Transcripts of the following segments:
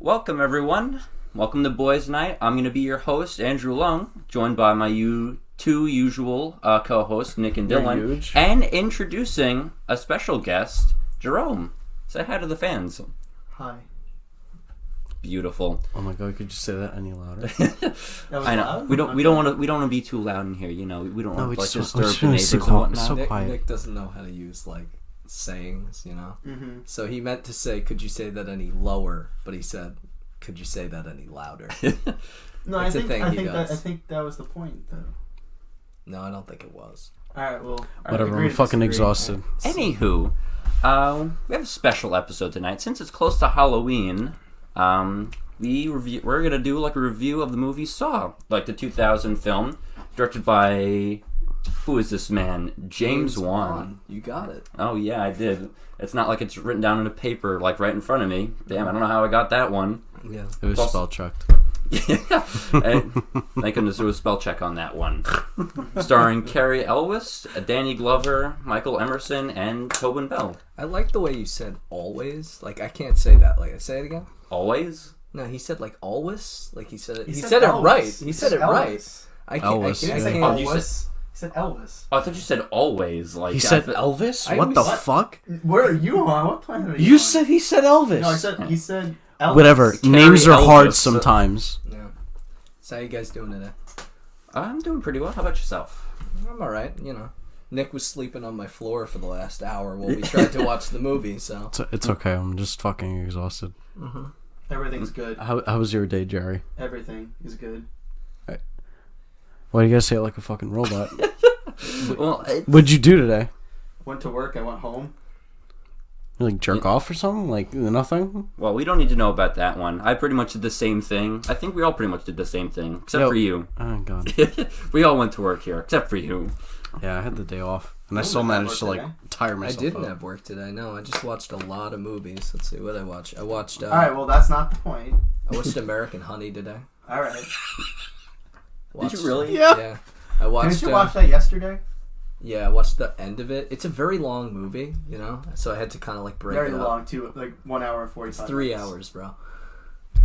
Welcome, everyone. Welcome to Boyz Night. I'm going to be your host, Andrew Lung, joined by my two usual co-hosts, Nick and Dillon, and introducing a special guest, Jerome. Say hi to the fans. Hi. Beautiful. Oh my god, could you say that any louder? I know. We don't want to be too loud in here. You know, we don't want to disturb the neighbors and whatnot. So quiet. Nick doesn't know how to use sayings, you know. Mm-hmm. So he meant to say, "Could you say that any lower?" But he said, "Could you say that any louder?" No, I think that was the point, though. No, I don't think it was. All right, well, whatever. I'm fucking exhausted. Anywho, we have a special episode tonight since it's close to Halloween. We're gonna do a review of the movie Saw, the 2000 film, directed by who is this man? James Wan. You got it. Oh yeah, I did. It's not like it's written down in a paper right in front of me. Damn, I don't know how I got that one. Yeah, it was spell checked. Thank goodness there was spell check on that one. Starring Carrie Elwes, Danny Glover, Michael Emerson, and Tobin Bell. I like the way you said "always." I can't say that. Say it again. Always? No, he said "always." He said it. He said it right. He said it Elvis. right. I can't. Elvis. He didn't say Elvis. He said Elvis. Oh, I thought you said always. He said Elvis? What the fuck? Where are you on? What planet are you on? You said he said Elvis. No, he said Elvis. Whatever. Carrie Names are hard Elvis. sometimes. Yeah. So how you guys doing today? I'm doing pretty well. How about yourself? I'm alright, you know. Nick was sleeping on my floor for the last hour while we tried to watch the movie, so... It's okay, I'm just fucking exhausted. Mm-hmm. Everything's good. How was your day, Jerry? Everything is good. Why do you guys say it like a fucking robot? Well, What'd you do today? Went to work, I went home. You jerk off or something? Nothing? Well, we don't need to know about that one. I pretty much did the same thing. I think we all pretty much did the same thing, except for you. Oh, God. We all went to work here, except for you. Yeah, I had the day off. And I still managed to, tire myself I didn't out. have work today, no. I just watched a lot of movies. Let's see, what I watched. I watched... Alright, well, that's not the point. I watched American Honey today. Alright. Did you really? Yeah. I watched... Didn't you watch that yesterday? Yeah, I watched the end of it. It's a very long movie, you know? So I had to kind of, break it up. Very long, too. 1 hour and 45 It's 3 minutes. hours, bro.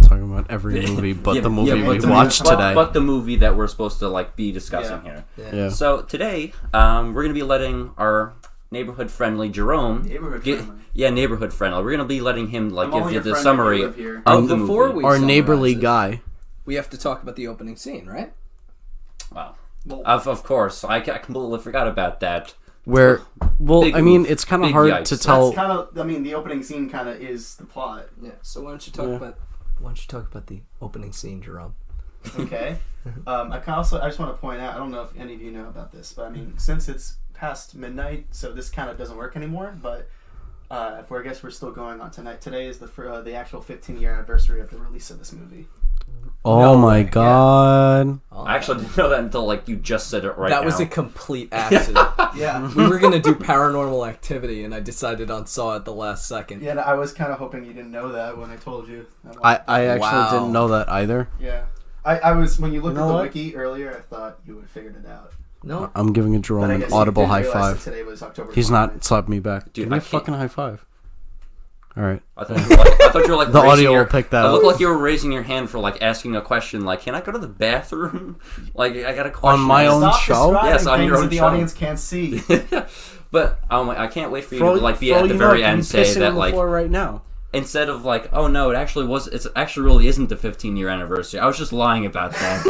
Talking about every movie but the movie we watched today. But the movie that we're supposed to be discussing here. Yeah. So today, we're going to be letting our neighborhood friendly Jerome... Neighborhood friendly. We're going to be letting him give you the summary of the movie. Our neighborly guy. We have to talk about the opening scene, right? Wow. Well, of course. I completely forgot about that. It's kind of hard to tell. The opening scene kind of is the plot. Yeah. So why don't you talk about the opening scene, Jerome? Okay. I just want to point out. I don't know if any of you know about this, but since it's past midnight, so this kind of doesn't work anymore. But I guess we're still going on tonight. Today is the actual 15-year anniversary of the release of this movie. Oh my god. Yeah. I actually didn't know that until you just said it right now. That was a complete accident. Yeah. We were going to do Paranormal Activity and I decided on Saw at the last second. Yeah, and I was kind of hoping you didn't know that when I told you. I actually didn't know that either. Yeah. I was, when you looked at the wiki earlier, I thought you would have figured it out. No. I'm giving a Jerome an audible high five. Today was October He's not slapping me back. Dude, Give me a fucking high five. Alright. I thought you were the audio will pick that up. It looked like you were raising your hand for asking a question, can I go to the bathroom? I got a question. On my own show? Yes, on your own that the show. audience can't see. But I can't wait for you to be at the very end say that on the floor right now. Instead of oh no, it actually really isn't the 15-year anniversary. I was just lying about that.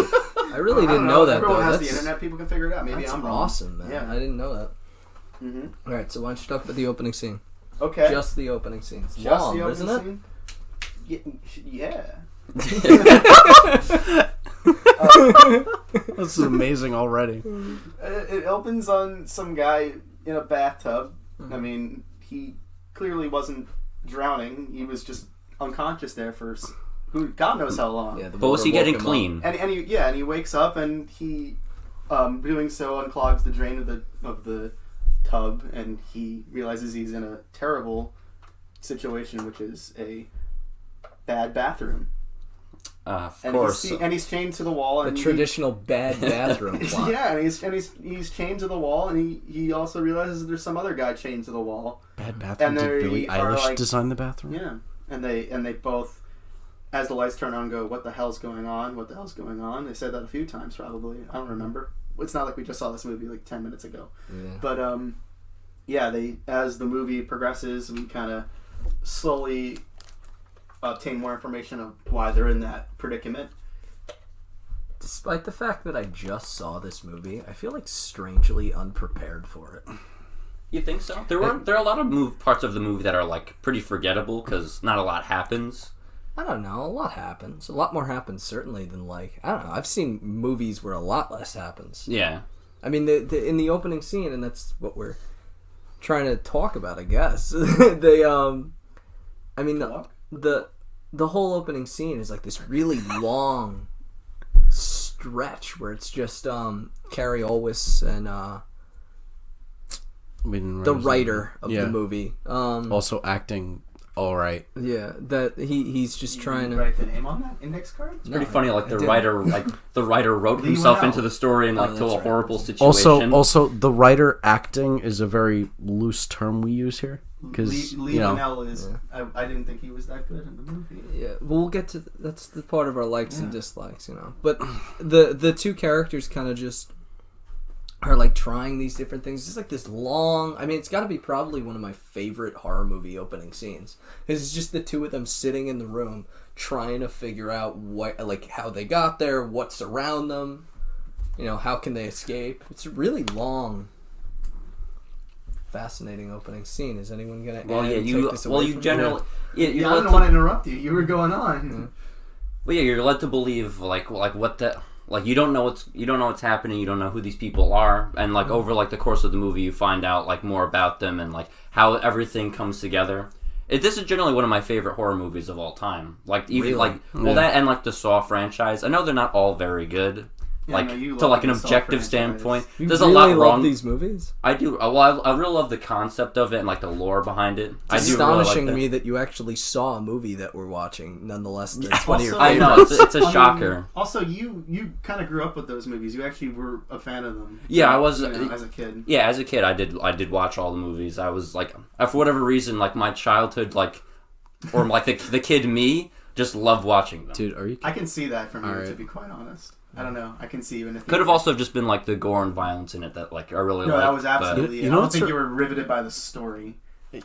I really didn't know that Everyone though. has the internet, people can figure it out. Maybe That's I'm wrong. awesome, man. Yeah. I didn't know that. Mm-hmm. Alright, so why don't you talk about the opening scene? Okay. Just the opening scene. It's Just long, the opening isn't scene? Yeah. This is amazing already. It opens on some guy in a bathtub. Mm-hmm. He clearly wasn't drowning. He was just unconscious there for God knows how long. Yeah, but was he getting clean? And he wakes up and he, doing so, unclogs the drain of the tub, and he realizes he's in a terrible situation, which is a bad bathroom. Of course. And he's chained to the wall. The traditional bad bathroom plot. Yeah, and he's chained to the wall, and he also realizes there's some other guy chained to the wall. Bad bathroom. Did Billie Eilish design the bathroom? Yeah, and they both as the lights turn on, go, what the hell's going on? What the hell's going on? They said that a few times, probably. I don't remember. It's not like we just saw this movie like 10 minutes ago. Yeah. But, as the movie progresses, we kind of slowly obtain more information of why they're in that predicament. Despite the fact that I just saw this movie, I feel like strangely unprepared for it. You think so? There are a lot of parts of the movie that are like pretty forgettable because not a lot happens. I don't know. A lot happens. A lot more happens certainly than like, I don't know. I've seen movies where a lot less happens. Yeah. I mean, in the opening scene, and that's what we're trying to talk about, I guess. The whole opening scene is like this really long stretch where it's just Carrie Elwes and the writer of the movie. Also acting all right. Yeah, that he's just trying to write the name on that index card. It's pretty funny. Like the writer wrote himself into the story and like to a horrible situation. Also, the writer acting is a very loose term we use here because Lee Winnell is. Yeah. I didn't think he was that good in the movie. Yeah, we'll get to that's the part of our likes and dislikes, But the two characters kind of just are like trying these different things. It's like this long. I mean, it's got to be probably one of my favorite horror movie opening scenes. It's just the two of them sitting in the room trying to figure out how they got there, what's around them. How can they escape? It's a really long, fascinating opening scene. Is anyone gonna? You generally. I didn't want to interrupt you. You were going on. Mm-hmm. Well, yeah, you're led to believe like what the. Like you don't know what's happening. You don't know who these people are, and like over like the course of the movie, you find out like more about them and like how everything comes together. This is generally one of my favorite horror movies of all time. Like even that and like the Saw franchise. I know they're not all very good. Yeah, to like an objective standpoint, there's really a lot wrong. Love these movies. I do. Well, I really love the concept of it and like the lore behind it. It's astonishing to me that you actually saw a movie that we're watching, nonetheless. That's one of your I know it's a shocker. Also, you kind of grew up with those movies. You actually were a fan of them. Yeah, I was as a kid. Yeah, as a kid, I did watch all the movies. I was like, for whatever reason, like my childhood, or like the kid me, just loved watching them. Dude, are you? I can see that from you, to be quite honest. I don't know. I can see even if could have also just been like the gore and violence in it that like I really liked. No, that was absolutely. I don't think you were riveted by the story.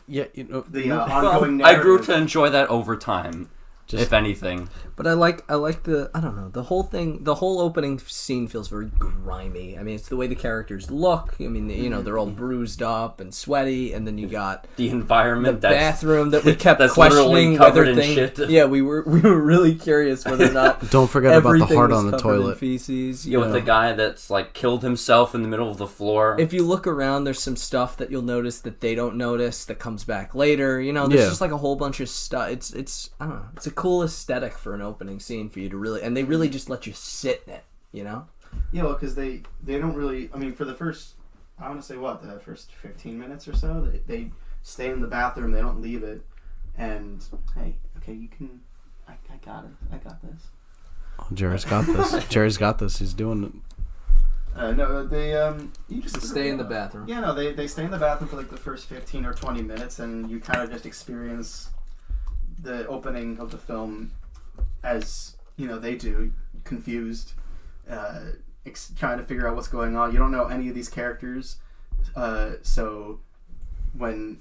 Yeah, the ongoing narrative. I grew to enjoy that over time. If anything. But I like the I don't know, the whole thing, the whole opening scene feels very grimy. I mean, it's the way the characters look. I mean, they're all bruised up and sweaty, and then you got the environment, the bathroom that we kept that's questioning covered whether in shit. Yeah, we were really curious whether or not. Don't forget about the heart on the toilet. Feces, with the guy that's like killed himself in the middle of the floor. If you look around, there's some stuff that you'll notice that they don't notice that comes back later. There's just like a whole bunch of stuff. It's I don't know. It's a cool aesthetic for an opening scene for you to really, and they really just let you sit in it, Yeah, well, because they don't really. I mean, for the first, I want to say the first 15 minutes or so, they stay in the bathroom. They don't leave it, and hey, okay, you can. I got it. I got this. Oh, Jerry's got this. Jerry's got this. He's doing it. No, they you just stay in the bathroom. Yeah, no, they stay in the bathroom for like the first 15 or 20 minutes, and you kind of just experience the opening of the film as they do, confused, trying to figure out what's going on. You don't know any of these characters, so when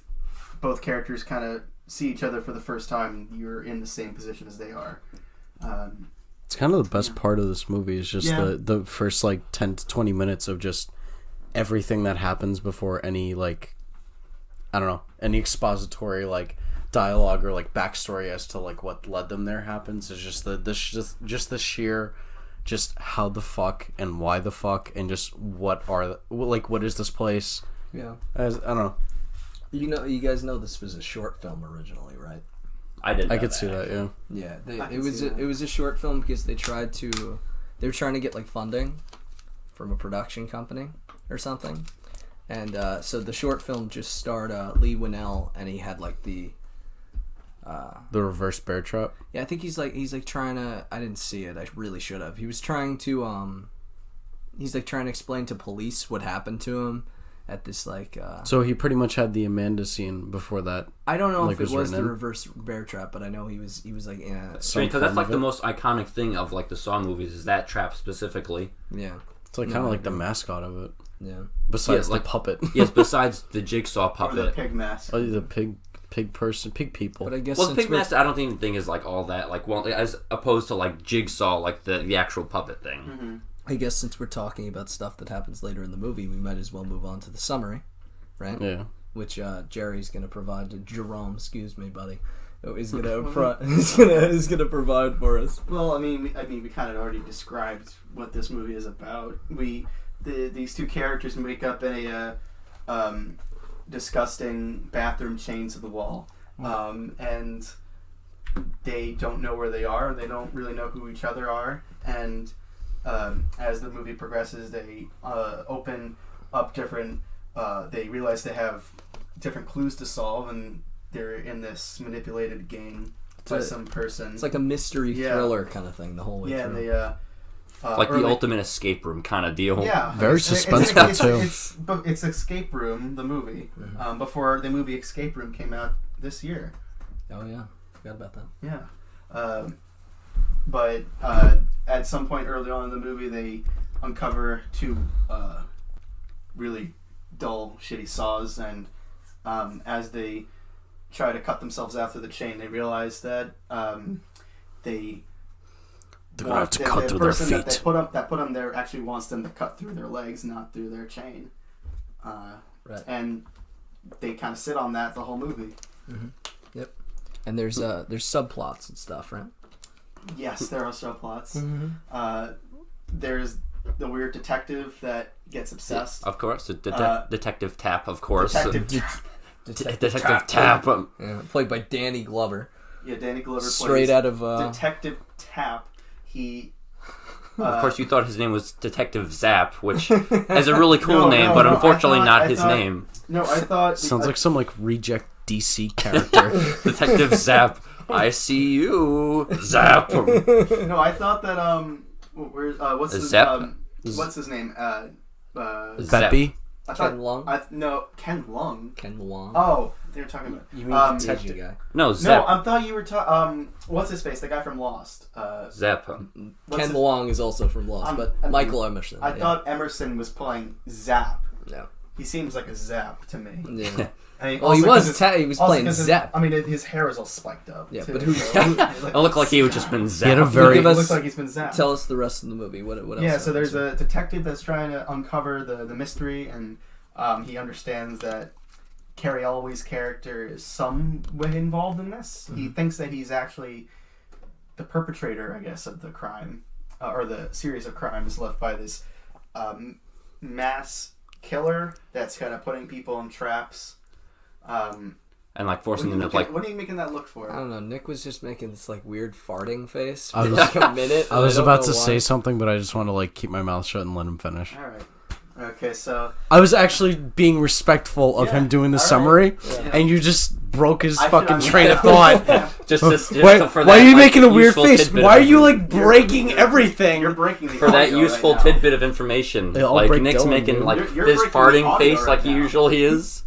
both characters kind of see each other for the first time, you're in the same position as they are. It's kind of the best part of this movie is just the first 10 to 20 minutes of just everything that happens before any any expository dialogue or backstory as to what led them there happens. Is just the sheer how the fuck and why the fuck and just what is this place. Yeah, I don't know. You guys know this was a short film originally, right? I didn't. I could see that. Yeah. It was a short film because they were trying to get funding from a production company or something, and so the short film just starred Lee Winnell, and he had the reverse bear trap. Yeah, I think he's trying to. I didn't see it. I really should have. He was trying to. He's trying to explain to police what happened to him, at this like. So he pretty much had the Amanda scene before that. I don't know like, if it was the in. reverse bear trap, but I know he was like Because that's like the most iconic thing of like the Saw movies is that trap specifically. yeah. It's like kind of like the mascot of it. Yeah. Besides like the puppet. Yes, besides the Jigsaw Or puppet. the pig mask. Oh, the pig people. But I guess Well, the since pig mask I don't even think is like all that like well as opposed to like Jigsaw like the actual puppet thing. Mm-hmm. I guess since we're talking about stuff that happens later in the movie, we might as well move on to the summary, right? Yeah. Which Jerry's gonna provide to Jerome. Excuse me, buddy. He's gonna provide for us. Well, I mean, we kind of already described what this movie is about. These two characters wake up in a disgusting bathroom chained to the wall, and they don't know where they are. They don't really know who each other are, and as the movie progresses, they open up different. They realize they have different clues to solve, and they're in this manipulated game by some person. It's like a mystery thriller kind of thing the whole way through. And they like the ultimate escape room kind of deal. Yeah, Very suspenseful too. It's Escape Room, the movie. Mm-hmm. Before the movie Escape Room came out this year. Oh yeah, forgot about that. Yeah, but at some point early on in the movie, they uncover two really dull, shitty saws, and as they try to cut themselves out through the chain, they realize that they're gonna have to cut through their feet. That put them there actually wants them to cut through their legs, not through their chain. Right. And they kind of sit on that the whole movie. Mm-hmm. Yep. And there's subplots and stuff, right? Yes, there are subplots. Mm-hmm. There's the weird detective that gets obsessed. Of course, the Detective Tap, of course. Detective Tap. Yeah, played by Danny Glover. Yeah, Danny Glover. Straight out of Detective Tap. He. Of course, you thought his name was Detective Zap, which is a really cool name, but unfortunately not his name. No, I thought... Sounds like some, like, reject DC character. Detective Zap, I see you, Zap. No, I thought that, what's his... Zap? What's his name? Beppy? Ken Lung? No, Ken Lung. Ken Lung. Oh, they were talking about... You mean detective guy? No, Zap. No, I thought you were talking... what's his face? The guy from Lost. Zap. Ken Lung is also from Lost, but Michael Emerson. I thought Emerson was playing Zap. Yeah. He seems like a Zap to me. Yeah. I mean, Well, he was playing Zap. I mean, his hair is all spiked up. Yeah, too, but who? It looked like he had just been zapped. He had a very... It looks like he's been zapped. Tell us the rest of the movie. What else? Yeah, so there's a detective that's trying to uncover the mystery, and he understands that Carrie Elway's character is some way involved in this. Mm-hmm. He thinks that he's actually the perpetrator, I guess, of the crime, or the series of crimes left by this mass killer that's kind of putting people in traps. And like forcing them to like... What are you making that look for? I don't know. Nick was just making this like weird farting face for I was- like a minute. I was about to say something, but I just want to, like, keep my mouth shut and let him finish. Alright. Okay, so... I was actually being respectful of him doing the summary, and you just broke his fucking train of thought. For why are you making a weird useful face? tidbit Why are of- you, like, breaking everything? You're breaking the For that audio useful right now. tidbit of information. I'll Like, break Nick's Dillon, making, dude. like, You're this breaking the farting audio face right like now. usually is.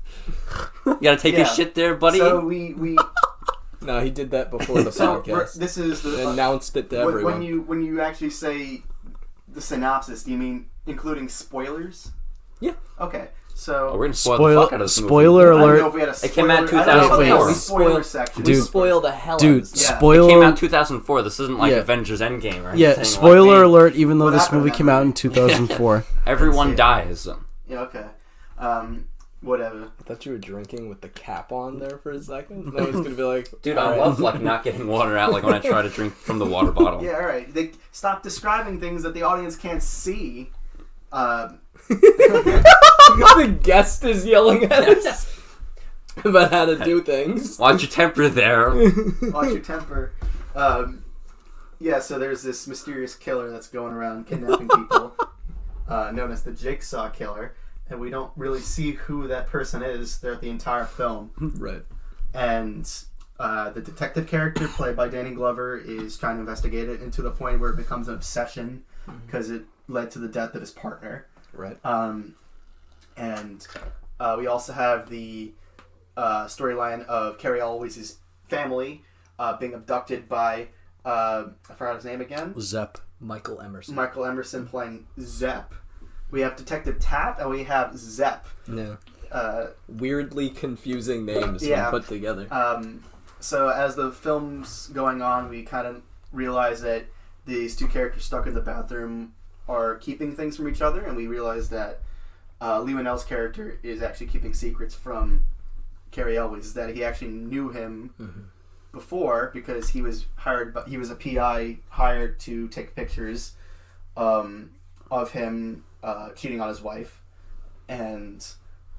You gotta take your shit there, buddy. So we No, he did that before the so podcast. this is the Announced it to everyone. when you actually say the synopsis, do you mean including spoilers? Yeah. Okay. So We're gonna spoil the fuck out of this movie. Spoiler I don't know alert. if we had a It came out in spoiler- I don't know if we had a 2004. spoiler section. We Dude. spoil the hell out Dude, of this. Yeah. It spoiler... came out in 2004. This isn't like Yeah. Avengers Endgame or anything. Yeah, like, spoiler hey, alert, even though What this happened movie in came that out in movie? 2004. Everyone it. dies. Yeah. Okay. Whatever. I thought you were drinking with the cap on there for a second. And I was gonna be like, Dude, all I right. love like not getting water out like when I try to drink from the water bottle. Yeah. All right. They stop describing things that the audience can't see. The guest is yelling at us about how to do things. Watch your temper there. Watch your temper. Yeah, so there's this mysterious killer that's going around kidnapping people, known as the Jigsaw Killer, and we don't really see who that person is throughout the entire film. Right. And the detective character, played by Danny Glover, is trying to investigate it, and to the point where it becomes an obsession because it led to the death of his partner. Right. And we also have the storyline of Carrie Always' family being abducted by, I forgot his name again. Zepp. Michael Emerson. Michael Emerson playing Zepp. We have Detective Tap and we have Zepp. Yeah. Weirdly confusing names when put together. So as the film's going on, we kind of realize that these two characters stuck in the bathroom are keeping things from each other, and we realize that Lee Winnell's character is actually keeping secrets from Carrie Elwes, that he actually knew him before because he was he was a PI hired to take pictures of him cheating on his wife. And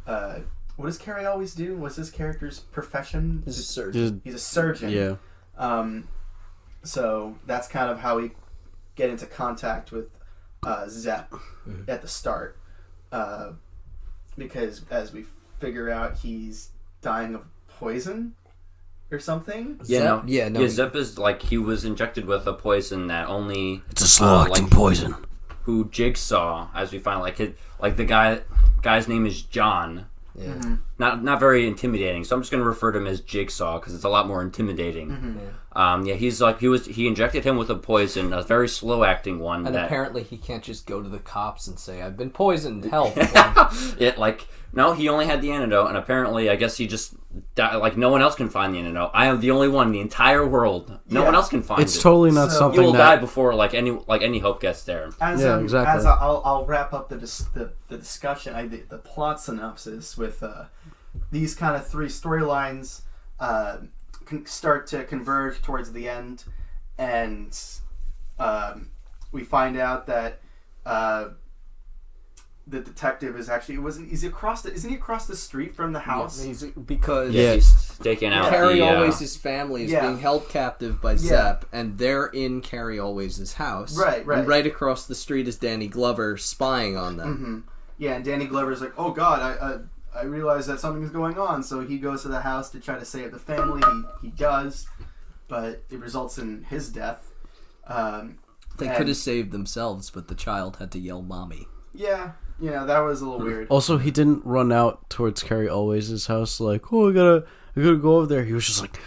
what does Carrie always do? What's his character's profession? He's a surgeon. He's a surgeon. Yeah. So that's kind of how we get into contact with Zepp at the start. Because as we figure out, he's dying of poison or something. Zepp is like, he was injected with a poison that only... It's a slow-acting poison. Who Jigsaw, as we find, the guy's name is John. Yeah. Not very intimidating, so I'm just going to refer to him as Jigsaw because it's a lot more intimidating. He injected him with a poison, a very slow acting one, and apparently he can't just go to the cops and say, "I've been poisoned, help." No, he only had the antidote, and apparently I guess he just died, no one else can find the antidote. I am the only one in the entire world. No one else can find it. It's totally not something he will that... die before any hope gets there. Exactly. As I'll wrap up the discussion, the plot synopsis with these kind of three storylines start to converge towards the end, and we find out that the detective is actually isn't he across the street from the house? Because he's taken out. Carrie Always' family is being held captive by Zepp, and they're in Carrie Always' house. Right. And right across the street is Danny Glover spying on them. Mm-hmm. Yeah, and Danny Glover's like, "Oh God, I realize that something is going on," so he goes to the house to try to save the family. He does, but it results in his death. They could have saved themselves, but the child had to yell "mommy." Yeah, that was a little weird. Also, he didn't run out towards Carrie Always' house like, "Oh, I gotta go over there." He was just like,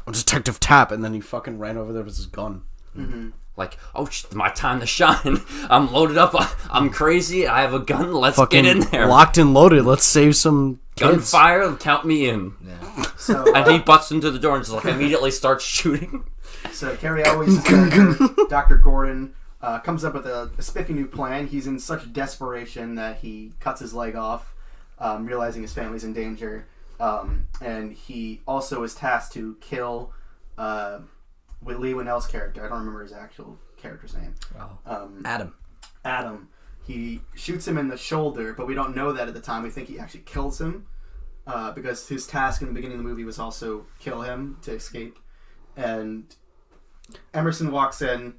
"Detective Tap," and then he fucking ran over there with his gun. Mm-hmm. Like, "Oh, my time to shine. I'm loaded up. I'm crazy. I have a gun. Let's fucking get in there. Locked and loaded. Let's save some kids." Gunfire. Count me in." Yeah. So, and he busts into the door and just immediately starts shooting. So Carrie Always' character, Dr. Gordon, comes up with a spiffy new plan. He's in such desperation that he cuts his leg off, realizing his family's in danger. And he also is tasked to kill with Lee Winnell's character. I don't remember his actual character's name. Adam. He shoots him in the shoulder, but we don't know that at the time. We think he actually kills him because his task in the beginning of the movie was also kill him to escape. And Emerson walks in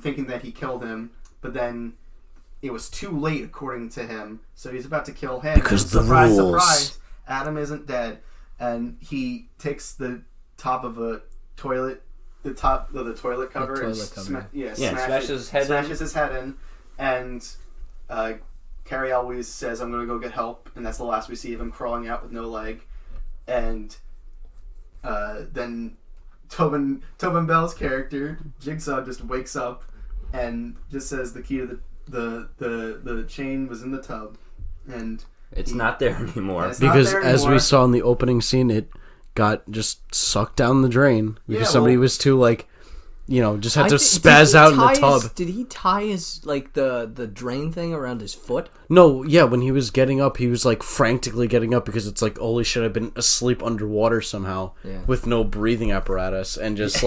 thinking that he killed him, but then it was too late according to him, so he's about to kill him. Because and the surprise, rules. surprise, Adam isn't dead, and he takes the top of a toilet, the top of the toilet cover, smashes his head in, and Carrie always says, "I'm going to go get help," and that's the last we see of him crawling out with no leg. And then Tobin Bell's character, Jigsaw, just wakes up and just says the key to the chain was in the tub, and it's not there anymore. Because as we saw in the opening scene, it got just sucked down the drain because somebody was too just had to spaz out in the tub. Did he tie his the drain thing around his foot? No, yeah. When he was getting up, he was frantically getting up because it's holy shit, I've been asleep underwater somehow with no breathing apparatus, and just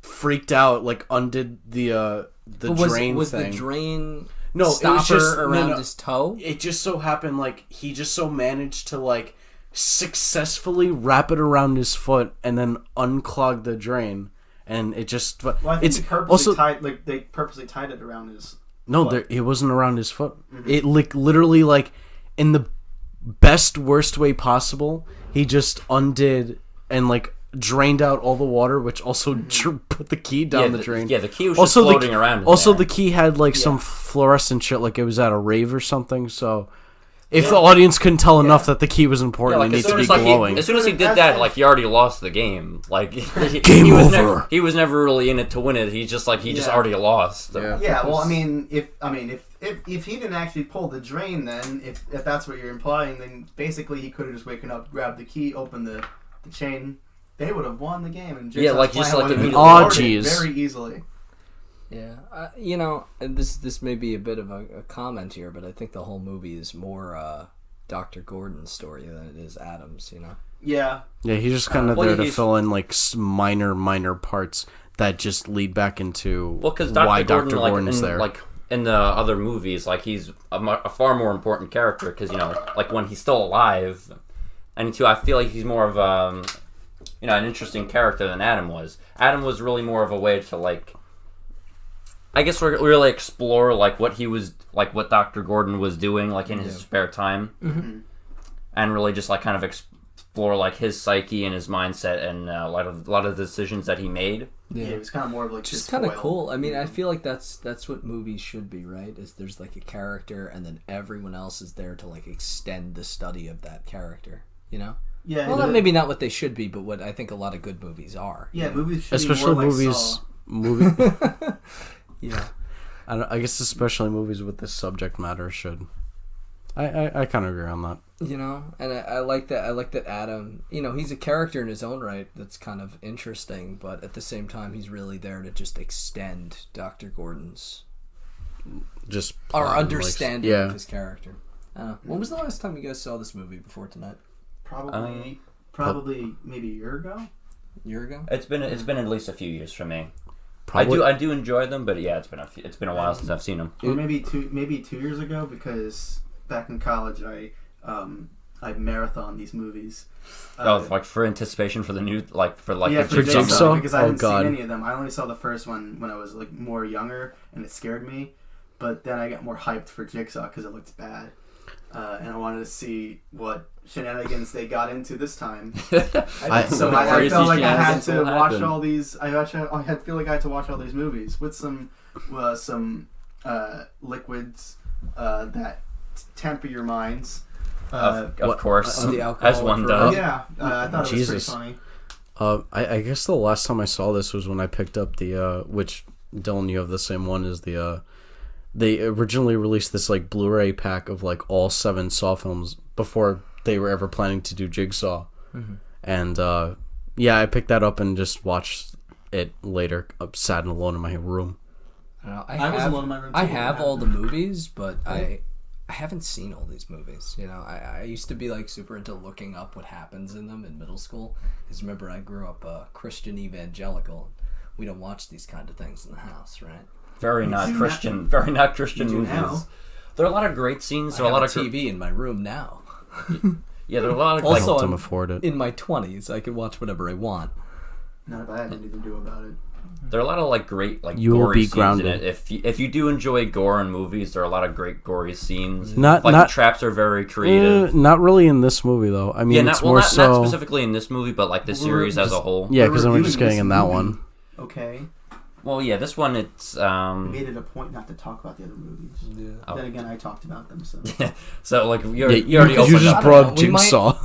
freaked out, undid the drain was thing. Was the drain it was just around his toe? It just so happened he just so managed to successfully wrap it around his foot and then unclog the drain. And it just... Well, I think they purposely tied it around his foot. It wasn't around his foot. Mm-hmm. It literally, in the worst way possible, he just undid and drained out all the water, which also put the key down the drain. Yeah, the key was just floating around. Also, the key had like some fluorescent shit, like it was at a rave or something. So, if the audience couldn't tell enough that the key was important, it needs to be glowing. As soon as he did that, like he already lost the game. Like game over. He was never really in it to win it. He just already lost. So. Yeah. Well, I mean, if he didn't actually pull the drain, then if that's what you're implying, then basically he could have just waken up, grabbed the key, opened the chain. They would have won the game, and oh jeez, very easily. Yeah, this may be a bit of a comment here, but I think the whole movie is more Dr. Gordon's story than it is Adam's. Yeah. Yeah, he's just kind of there to fill in like minor parts that just lead back into why Dr. Gordon's there. Like in the other movies, like he's a far more important character because like when he's still alive, and I feel like he's more of an interesting character than Adam was. Adam was really more of a way to like. I guess really explore like what Dr. Gordon was doing like in his spare time, and really just like kind of explore like his psyche and his mindset and a lot of the decisions that he made. Yeah, it was kind of more of like just kind of cool. I mean, I feel like that's what movies should be, right? Is there's like a character and then everyone else is there to like extend the study of that character. Yeah. Well, maybe not what they should be, but what I think a lot of good movies are. Yeah, movies should especially be more movies. Yeah, I guess especially movies with this subject matter should. I kind of agree on that. And I like that. I like that Adam. He's a character in his own right. That's kind of interesting, but at the same time, he's really there to just extend Dr. Gordon's our understanding of his character. When was the last time you guys saw this movie before tonight? Probably maybe a year ago. It's been at least a few years for me. Probably. I do enjoy them, but yeah, it's been a while since I've seen them. Or maybe 2 years ago, because back in college I marathon these movies. Like for anticipation for the new for Jigsaw, because I hadn't seen any of them. I only saw the first one when I was like more younger, and it scared me. But then I got more hyped for Jigsaw because it looked bad, and I wanted to see what shenanigans they got into this time. I felt like I had to watch all these. I feel like I had to watch all these movies with some liquids that temper your minds. Of course, as one does. Yeah, I thought it was pretty funny. I guess the last time I saw this was when I picked up the which Dillon, you have the same one as the. They originally released this like Blu-ray pack of like all 7 Saw films before they were ever planning to do Jigsaw, and I picked that up and just watched it later, sad and alone in my room. I was alone in my room too. I have all the movies, but I haven't seen all these movies. I used to be like super into looking up what happens in them in middle school. Because remember, I grew up Christian evangelical. We don't watch these kind of things in the house, right? Very not Christian movies. Now. There are a lot of great scenes. I have a lot of TV in my room now. Yeah, there are a lot of also help them afford it. In my 20s, I could watch whatever I want. Not if I had anything to do about it. There are a lot of like great like you gory scenes grounded. in it. If you do enjoy gore in movies, there are a lot of great gory scenes. The traps are very creative. Not really in this movie though. I mean, it's more so not specifically in this movie, but like the series as a whole. Yeah, because we're just getting in that one. Okay. Well, yeah, this one it's. I made it a point not to talk about the other movies. Yeah. Oh. Then again, I talked about them. So. So like you already opened just up. brought up Jigsaw.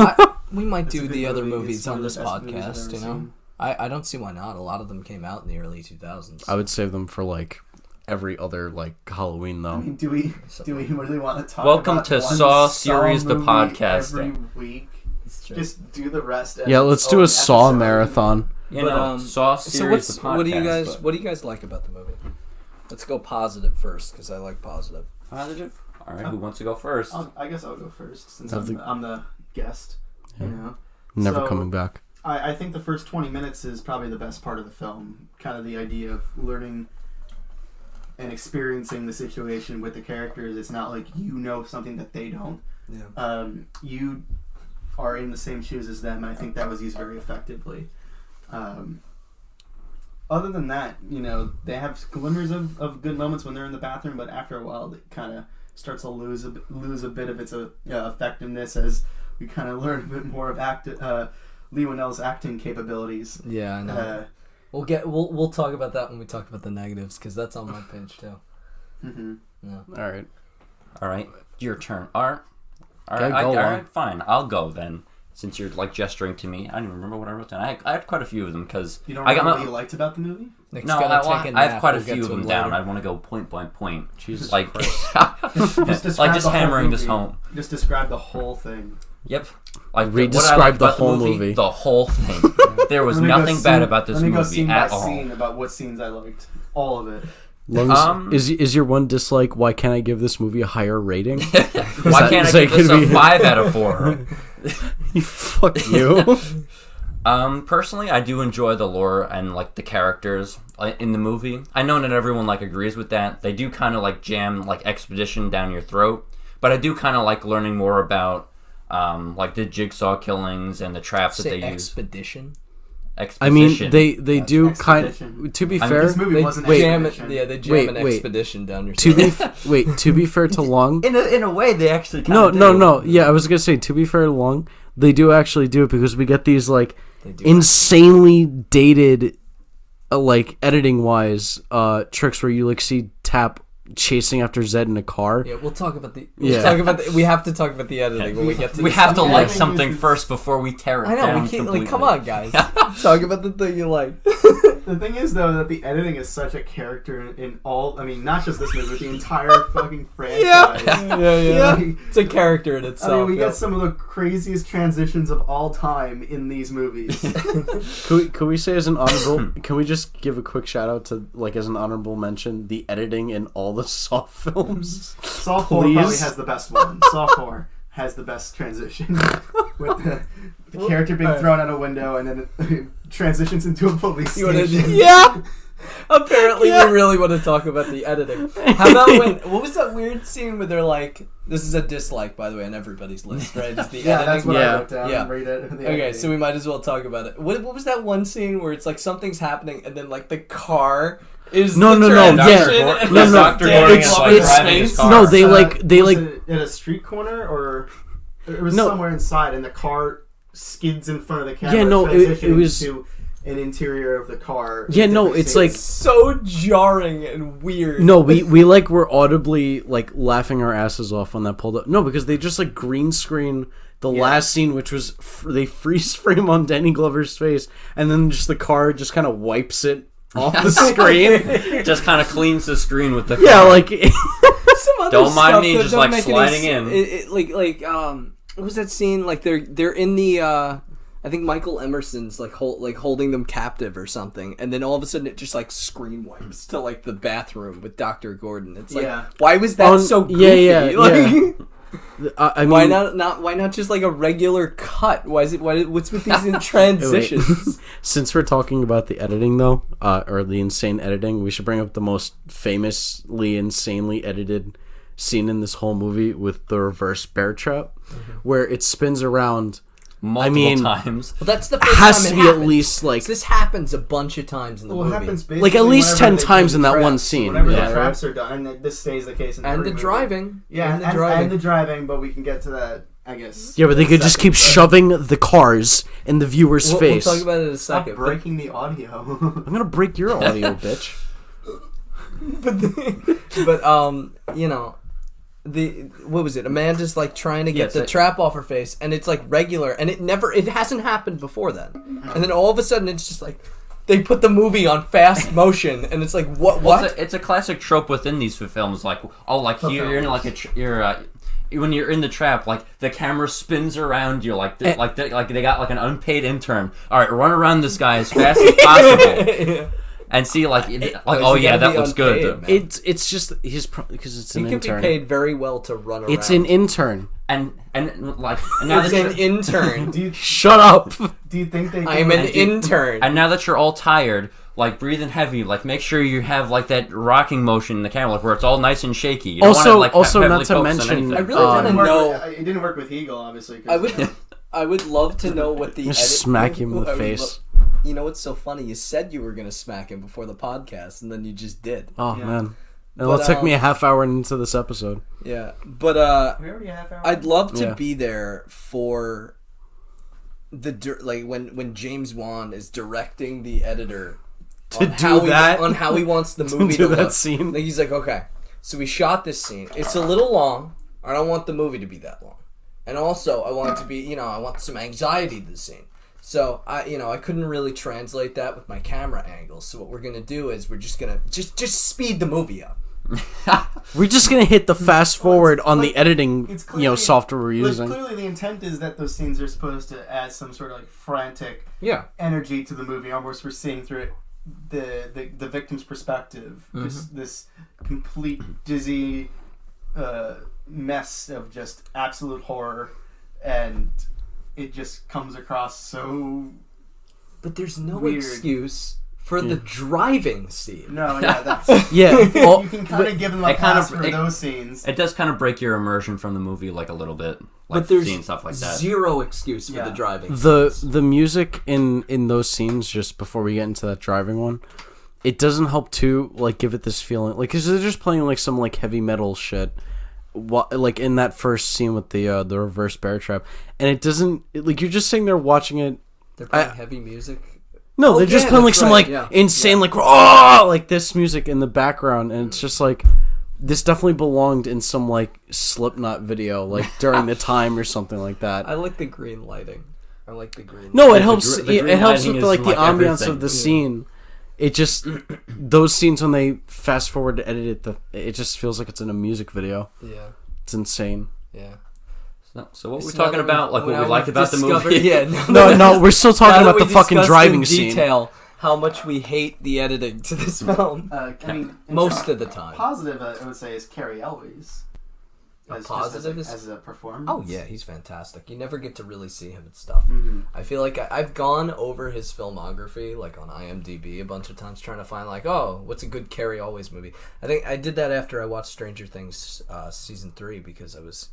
We might do the other movies on this podcast. I don't see why not. A lot of them came out in the early 2000s. I would save them for like every other like Halloween though. I mean, do we really want to talk? Welcome about to one Saw series, the podcast. Every week, just do the rest. Yeah, let's do a Saw marathon. Saw series, the podcast. What do you guys like about the movie? Let's go positive first, because I like positive. Positive. All right, who wants to go first? I guess I'll go first since I'm the guest. Yeah. Never coming back. I think the first 20 minutes is probably the best part of the film. Kind of the idea of learning and experiencing the situation with the characters. It's not like you know something that they don't. Yeah. You are in the same shoes as them, and I think that was used very effectively. Other than that, they have glimmers of good moments when they're in the bathroom, but after a while, it kind of starts to lose a bit of its effectiveness as we kind of learn a bit more of Lee Winnell's acting capabilities. Yeah, I know. We'll talk about that when we talk about the negatives, because that's on my page too. Mm-hmm. Yeah. All right, your turn. All Okay, right, go all on. right, fine. I'll go then. Since you're like gesturing to me, I don't even remember what I wrote down. I had quite a few of them because You don't remember what you liked about the movie? Nick's no, gotta take a I have nap. quite a We'll get few to of them him down. later. I want to go point by point. Jesus Like, Christ. like describe just the whole hammering this movie. home. Just describe the whole thing. Yep. Like Describe what I liked the about whole movie. The whole thing. There was Let me go nothing scene- bad about this let me go movie scene at by all. scene about what scenes I liked. All of it. Lungs, is your one dislike? Why can't I give this movie a higher rating? Why can't I give this a 5 out of 4? Fuck you. Personally, I do enjoy the lore and like the characters in the movie. I know not everyone like agrees with that. They do kind of like jam like Expedition down your throat, but I do kind of like learning more about like the jigsaw killings and the traps that they use. Expedition. I mean, Exposition. they do kind. Expedition. To be I mean, fair, This movie They wasn't jam it. Expedition. Yeah, they jam Wait, an wait. expedition down your to throat. be to be fair to Lung. in a way they actually No, kinda do. no. Yeah, I was gonna say to be fair to Lung, they do actually do it because we get these like They do. insanely dated, like editing wise, tricks where you like see Tap chasing after Zed in a car. Yeah, we'll talk about the. Yeah. We have to talk about the editing when we get to. We the have to stuff. like Yeah. something first before we tear it I know down we can't. completely. Like, come on, guys. Talk about the thing you like. The thing is, though, that the editing is such a character in all. I mean, not just this movie, but the entire fucking franchise. Yeah. Like, It's a character in itself. I mean, we yeah. get some of the craziest transitions of all time in these movies. Could we say as an honorable? Can we just give a quick shout out to like as an honorable mention the editing in all the Saw films? Saw 4 Please? probably has the best one. Saw 4 has the best transition. With the character being thrown out a window and then it transitions into a police You wanna station. yeah. Apparently, we really want to talk about the editing. How about what was that weird scene where they're like, this is a dislike, by the way, on everybody's list, right? It's the Yeah, that's editing. what Yeah. I wrote down. Yeah. Read it. Okay, so we might as well talk about it. What was that one scene where it's like something's happening and then like the car is No, the no, no, transition yeah. and No, it's no, Dr. Danny Gordon it's- is Glover's like driving his face. car. No, they was like it at a street corner or it was No. somewhere inside and the car skids in front of the camera. Yeah, no, it transitioning was- to an interior of the car. Yeah, no, Different it's scenes. like- so jarring and weird. No, we like were audibly like laughing our asses off when that pulled up. No, because they just like green screen the last scene, which was they freeze frame on Danny Glover's face, and then just the car just kind of wipes it off the screen. Just kind of cleans the screen with the Yeah, car. like Some other Don't mind stuff me that just, don't like, make any sliding sense. in. What was that scene? Like they're in the I think Michael Emerson's like holding them captive or something, and then all of a sudden it just like screen wipes to like the bathroom with Dr. Gordon. It's like, Yeah. why was that so goofy? yeah. Like, I mean, why not just like a regular cut? What's with these in transitions? Since we're talking about the editing though, or the insane editing, we should bring up the most famously insanely edited scene in this whole movie with the reverse bear trap, where it spins around. Multiple times. Well, that's the first Has time to it be at happens. least like This happens a bunch of times in the Well, it movie. happens basically Like, at least whenever 10 they times do in that traps. one scene. Whenever Yeah. the traps are done, and this stays the case in and every the movie. driving. Yeah, and the driving. and the driving, but we can get to that, I guess. yeah, but they could just keep shoving the cars in the viewer's We'll face. talk about it in a Stop second. breaking the audio. I'm gonna break your audio, bitch. But you know, what was it? Amanda's like trying to get Yes, the trap off her face, and it's like regular, and it hasn't happened before then. And then all of a sudden, it's just like they put the movie on fast motion, and it's like what? Well, it's a classic trope within these films. Like, here you're in like when you're in the trap, like the camera spins around you, like they got like an unpaid intern. All right, run around this guy as fast as possible. And see, like, oh yeah, that looks good. It's just because it's an He can intern. be paid very well to run around. It's an intern. And now It's that an intern. Shut up. Do you think they? I am an intern. and now that you're all tired, like breathing heavy, like make sure you have like that rocking motion in the camera, like where it's all nice and shaky. You don't Also- wanna, like, also heavily not to focus on mention- anything. I really want to know. It didn't work with Hegel, obviously. 'cause- I would love to know what the Just smack him in the face. You know what's so funny? You said you were gonna smack him before the podcast, and then you just did. Oh Yeah. man. Well, it took me a half hour into this episode. Yeah, but we already a half hour. I'd love to Yeah. be there for when James Wan is directing the editor to do that on how he wants the movie to do to that look. scene. Like, he's like, okay, so we shot this scene. It's a little long. I don't want the movie to be that long, and also I want it to be, I want some anxiety to the scene. So I couldn't really translate that with my camera angles. So what we're gonna do is we're just gonna just speed the movie up. We're just gonna hit the fast forward on the editing, it's clearly, software we're using. Clearly, the intent is that those scenes are supposed to add some sort of like frantic energy to the movie. Almost we're seeing through it the victim's perspective, just this complete dizzy mess of just absolute horror, and it just comes across so. But there's no weird. Excuse for the driving scene. No, yeah, that's Well, you can kind of give them a pass for those scenes. It does kind of break your immersion from the movie like a little bit, like but there's seeing stuff like that. Zero excuse for the driving. The music in those scenes, just before we get into that driving one, it doesn't help to like give it this feeling, like, because they're just playing like some like heavy metal shit, like in that first scene with the reverse bear trap, and it doesn't like you're just sitting there watching it. They're playing heavy music. No, they're just playing like some like insane like like this music in the background, and it's just like this definitely belonged in some like Slipknot video, like during the time or something like that. I like the green lighting. I like the green. No, lighting. it helps. It helps with like the ambiance everything. of the scene. It just those scenes when they fast forward to edit it, it just feels like it's in a music video. Yeah, it's insane. Yeah. So what we're talking about, like what we liked about the movie. Yeah, no, we're still talking about the fucking driving scene. Detail how much we hate the editing to this film. I mean, most of the time. Positive, I would say, is Cary Elwes. As a performance. Oh yeah, he's fantastic. You never get to really see him and stuff. Mm-hmm. I feel like I've gone over his filmography, like on IMDb, a bunch of times trying to find like, oh, what's a good Cary Elwes movie? I think I did that after I watched Stranger Things season 3 because I was.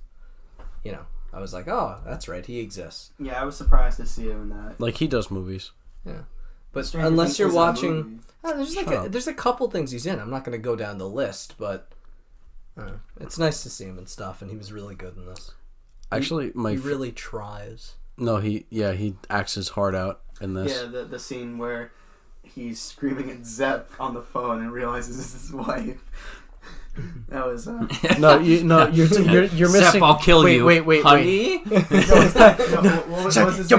I was like, oh, that's right, he exists. Yeah, I was surprised to see him in that. Like, he does movies. Yeah. But unless you're watching... there's a couple things he's in. I'm not going to go down the list, but it's nice to see him and stuff, and he was really good in this. Actually, he really tries. No, he acts his heart out in this. Yeah, the scene where he's screaming at Zepp on the phone and realizes this is his wife. That was you're missing. Sepp, I'll kill you. Wait, honey. You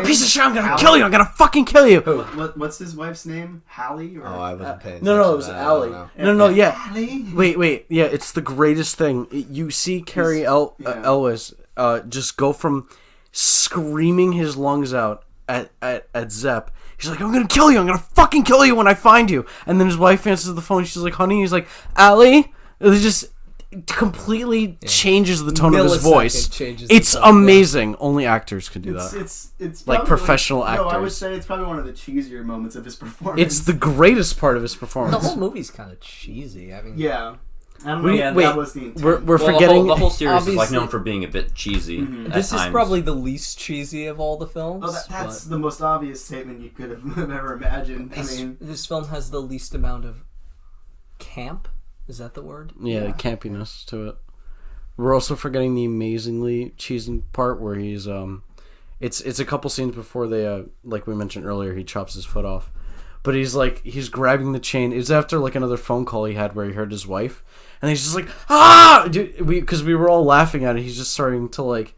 piece of shit! I'm gonna kill you! I'm gonna fucking kill you! What's his wife's name? Hallie? Or? Oh, I wasn't paying attention. No, it was Allie. No, yeah. Hallie? Wait, yeah. It's the greatest thing. You see Cary Elwes just go from screaming his lungs out at Zepp. He's like, I'm gonna kill you! I'm gonna fucking kill you when I find you! And then his wife answers the phone. She's like, honey. He's like, Allie. It just completely changes the tone of his voice. It's amazing. Only actors can do that. It's like professional actors. No, I would say it's probably one of the cheesier moments of his performance. It's the greatest part of his performance. The whole movie's kind of cheesy. I mean, yeah. I don't know if that was the intent. We're forgetting the whole series is like known for being a bit cheesy. Mm-hmm. This is probably the least cheesy of all the films. Oh, that's the most obvious statement you could have ever imagined. This film has the least amount of camp. Is that the word? Yeah, campiness to it. We're also forgetting the amazingly cheesy part where he's it's a couple scenes before they like we mentioned earlier, he chops his foot off. But he's grabbing the chain. It's after like another phone call he had where he heard his wife, and he's just like, because we were all laughing at it. He's just starting to like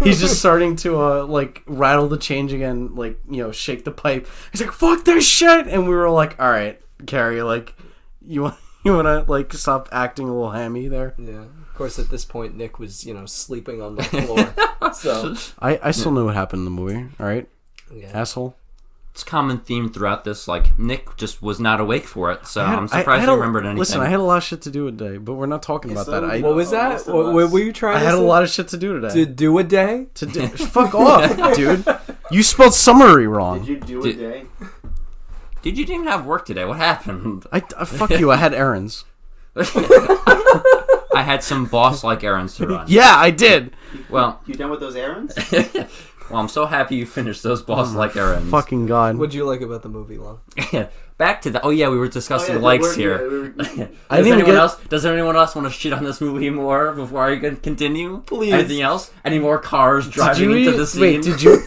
he's just starting to like rattle the chain again, like, shake the pipe. He's like, fuck this shit, and we were like, all right, Cary, like, you want to like stop acting a little hammy there? Yeah. Of course, at this point, Nick was sleeping on the floor. So I still know what happened in the movie. All right, asshole. It's a common theme throughout this. Like, Nick just was not awake for it, so I'm surprised he remembered anything. Listen, I had a lot of shit to do today, but we're not talking about that. What was that? What were you trying to say? I had a lot of shit to do today. To do a day? Fuck off, dude. You spelled summary wrong. Did you do a day? Did you even have work today? What happened? Fuck you. I had errands. I had some boss-like errands to run. Yeah, I did. Well, you done with those errands? Well, I'm so happy you finished those boss-like errands. Fucking God. What'd you like about the movie, Lon? Back to the... Oh, yeah, we were discussing likes here. Does anyone else want to shit on this movie more before I can continue? Please. Anything else? Any more cars driving into the scene? Wait, did you...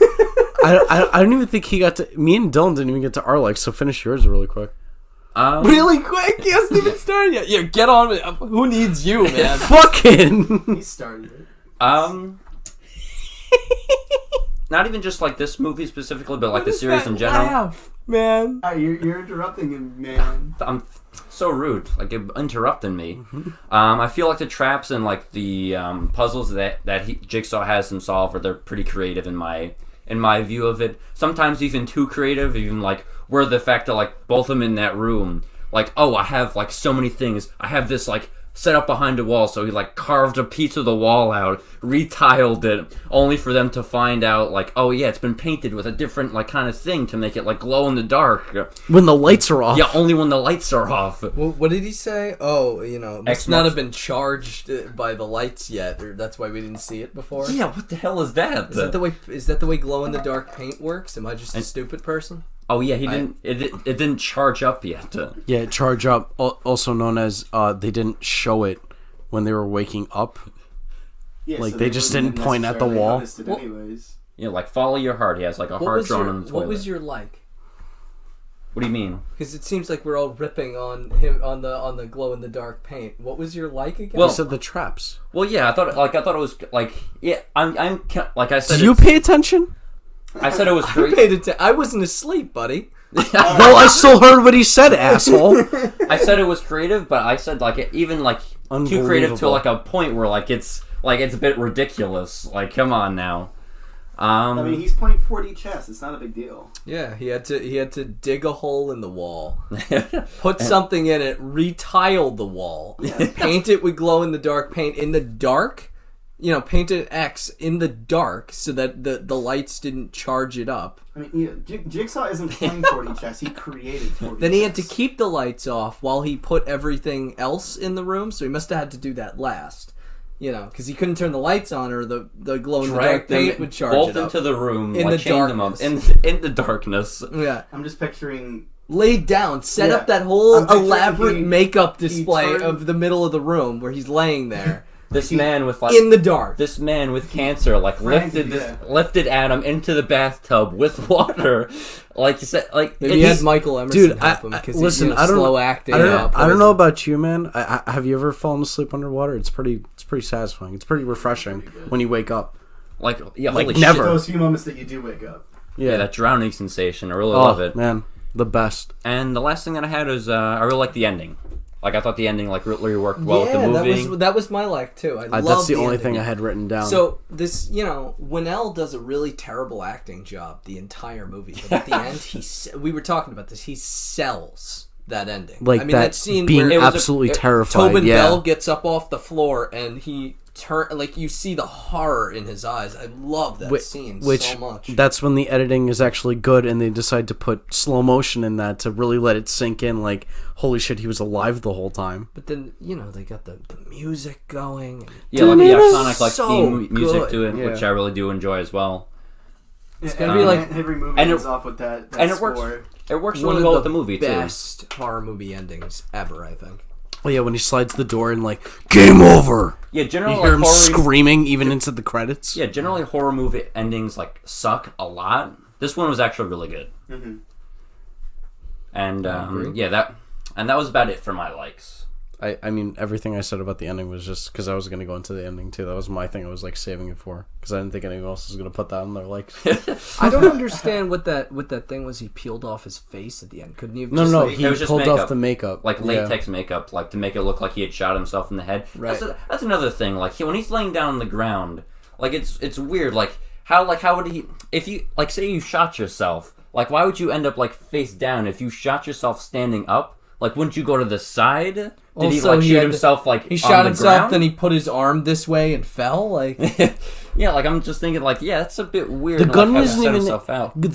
I don't even think he got to. Me and Dylan didn't even get to our likes. So finish yours really quick. Really quick? He hasn't even started yet. Yeah, get on with it. Who needs you, man? Fucking. He started it. Not even just like this movie specifically, but like the series in general. Laugh, man. You're interrupting him, man. I'm so rude, like you're interrupting me. I feel like the traps and like the puzzles that Jigsaw has him solve, they're pretty creative in my view of it. Sometimes even too creative, even like where the fact that like both of them in that room, like, oh, I have like so many things. I have this like set up behind a wall, so he like carved a piece of the wall out, retiled it, only for them to find out like, oh yeah, it's been painted with a different like kind of thing to make it like glow in the dark when the lights are off. Yeah, only when the lights are off. Well, what did he say? Oh, must not have been charged by the lights yet, or that's why we didn't see it before. Yeah, what the hell is that? Is that the way glow in the dark paint works? Am I just a stupid person? Oh yeah, it didn't charge up yet. Yeah, charge up, also known as they didn't show it when they were waking up. Yeah, like so they just didn't point at the wall. Yeah, like follow your heart. He has like a heart drawn on the toilet. What was your like? What do you mean? Because it seems like we're all ripping on him on the glow in the dark paint. What was your like again? Well, you said the traps. Well, yeah, I thought it was like, yeah, I'm like I said. Did you pay attention? I said it was great. I wasn't asleep, buddy. Well, I still heard what he said, asshole. I said it was creative, but I said like even like too creative to like a point where like it's a bit ridiculous. Like, come on now. I mean, he's playing 4D chess. It's not a big deal. Yeah, he had to dig a hole in the wall, put something in it, retile the wall, paint it with glow in the dark paint in the dark. Paint an X in the dark so that the lights didn't charge it up. I mean, Jigsaw isn't playing 4D chess. He created 4D Then he had to keep the lights off while he put everything else in the room, so he must have had to do that last. Because he couldn't turn the lights on or the glow in the dark paint would charge both it up. into the room, in like, the darkness. them up in the darkness. Yeah. I'm just picturing... Laid down, set up that whole elaborate makeup display of the middle of the room where he's laying there. This man with like in the dark. This man with cancer lifted Adam into the bathtub with water, like you said. Like maybe he had Michael Emerson help him because he's slow acting. I don't know about you, man. Have you ever fallen asleep underwater? It's pretty satisfying. It's pretty refreshing when you wake up. Like never. Those few moments that you do wake up. Yeah, that drowning sensation. I really love it, man. The best. And the last thing that I had is I really like the ending. Like, I thought the ending like really worked well with the movie. that was my like too. That's the only thing I had written down. So this, Winnell does a really terrible acting job the entire movie, but at the end, we were talking about this. He sells that ending. Like, I mean, that scene being where absolutely terrified. Tobin Bell gets up off the floor and he you see the horror in his eyes. I love that scene so much. That's when the editing is actually good, and they decide to put slow motion in that to really let it sink in. Like, holy shit, he was alive the whole time. But then they got the music going. Yeah, like the iconic theme music to it, which I really do enjoy as well. It's gonna be like every movie ends off with that and score. It works really well with the movie too. Best horror movie endings ever, I think. Oh yeah, when he slides the door and like, game over. Yeah, generally you hear him screaming even into the credits. Yeah, generally horror movie endings like suck a lot. This one was actually really good. Mm-hmm. And that was about it for my likes. I mean, everything I said about the ending was just because I was going to go into the ending too. That was my thing. I was like saving it for because I didn't think anyone else was going to put that on their likes. I don't understand what that thing was. He peeled off his face at the end. Couldn't he have just he pulled off the makeup, like latex makeup, like to make it look like he had shot himself in the head. Right. That's another thing. Like when he's laying down on the ground, like it's weird. Like how would he, if you like say you shot yourself, like why would you end up like face down if you shot yourself standing up? Like, wouldn't you go to the side? Did he shoot himself he shot himself, then he put his arm this way and fell? Like, yeah, like I'm just thinking, like, yeah, that's a bit weird. The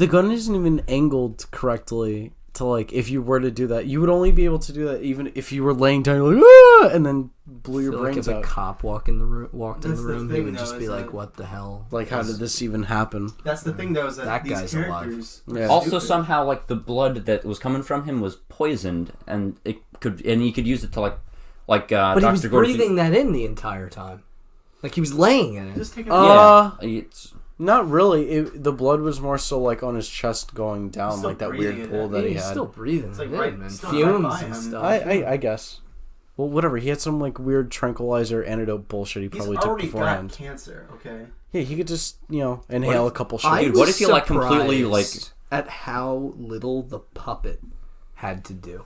gun isn't even angled correctly to like if you were to do that, you would only be able to do that even if you were laying down like and then blew your brains out. If a cop walked in the room, he would just be like, "What the hell? Like, how did this even happen?" That's the thing, though, is that these guy's characters alive. Yeah. Also, somehow, like the blood that was coming from him was poisoned, and he could use it to like. But Dr. he was breathing that in the entire time, like he was laying in it. Just take it. Not really. The blood was more so like on his chest going down, Still like that breathing weird it pool in. that he He's had. still breathing. It's like yeah, right- man. still Fumes right by and him. stuff. I guess. Well, whatever. He had some like weird tranquilizer antidote bullshit he He's probably took already got beforehand. cancer. Okay. Yeah, he could just inhale a couple I shots. Dude, what was if he, like, completely, surprised at how little the puppet had to do.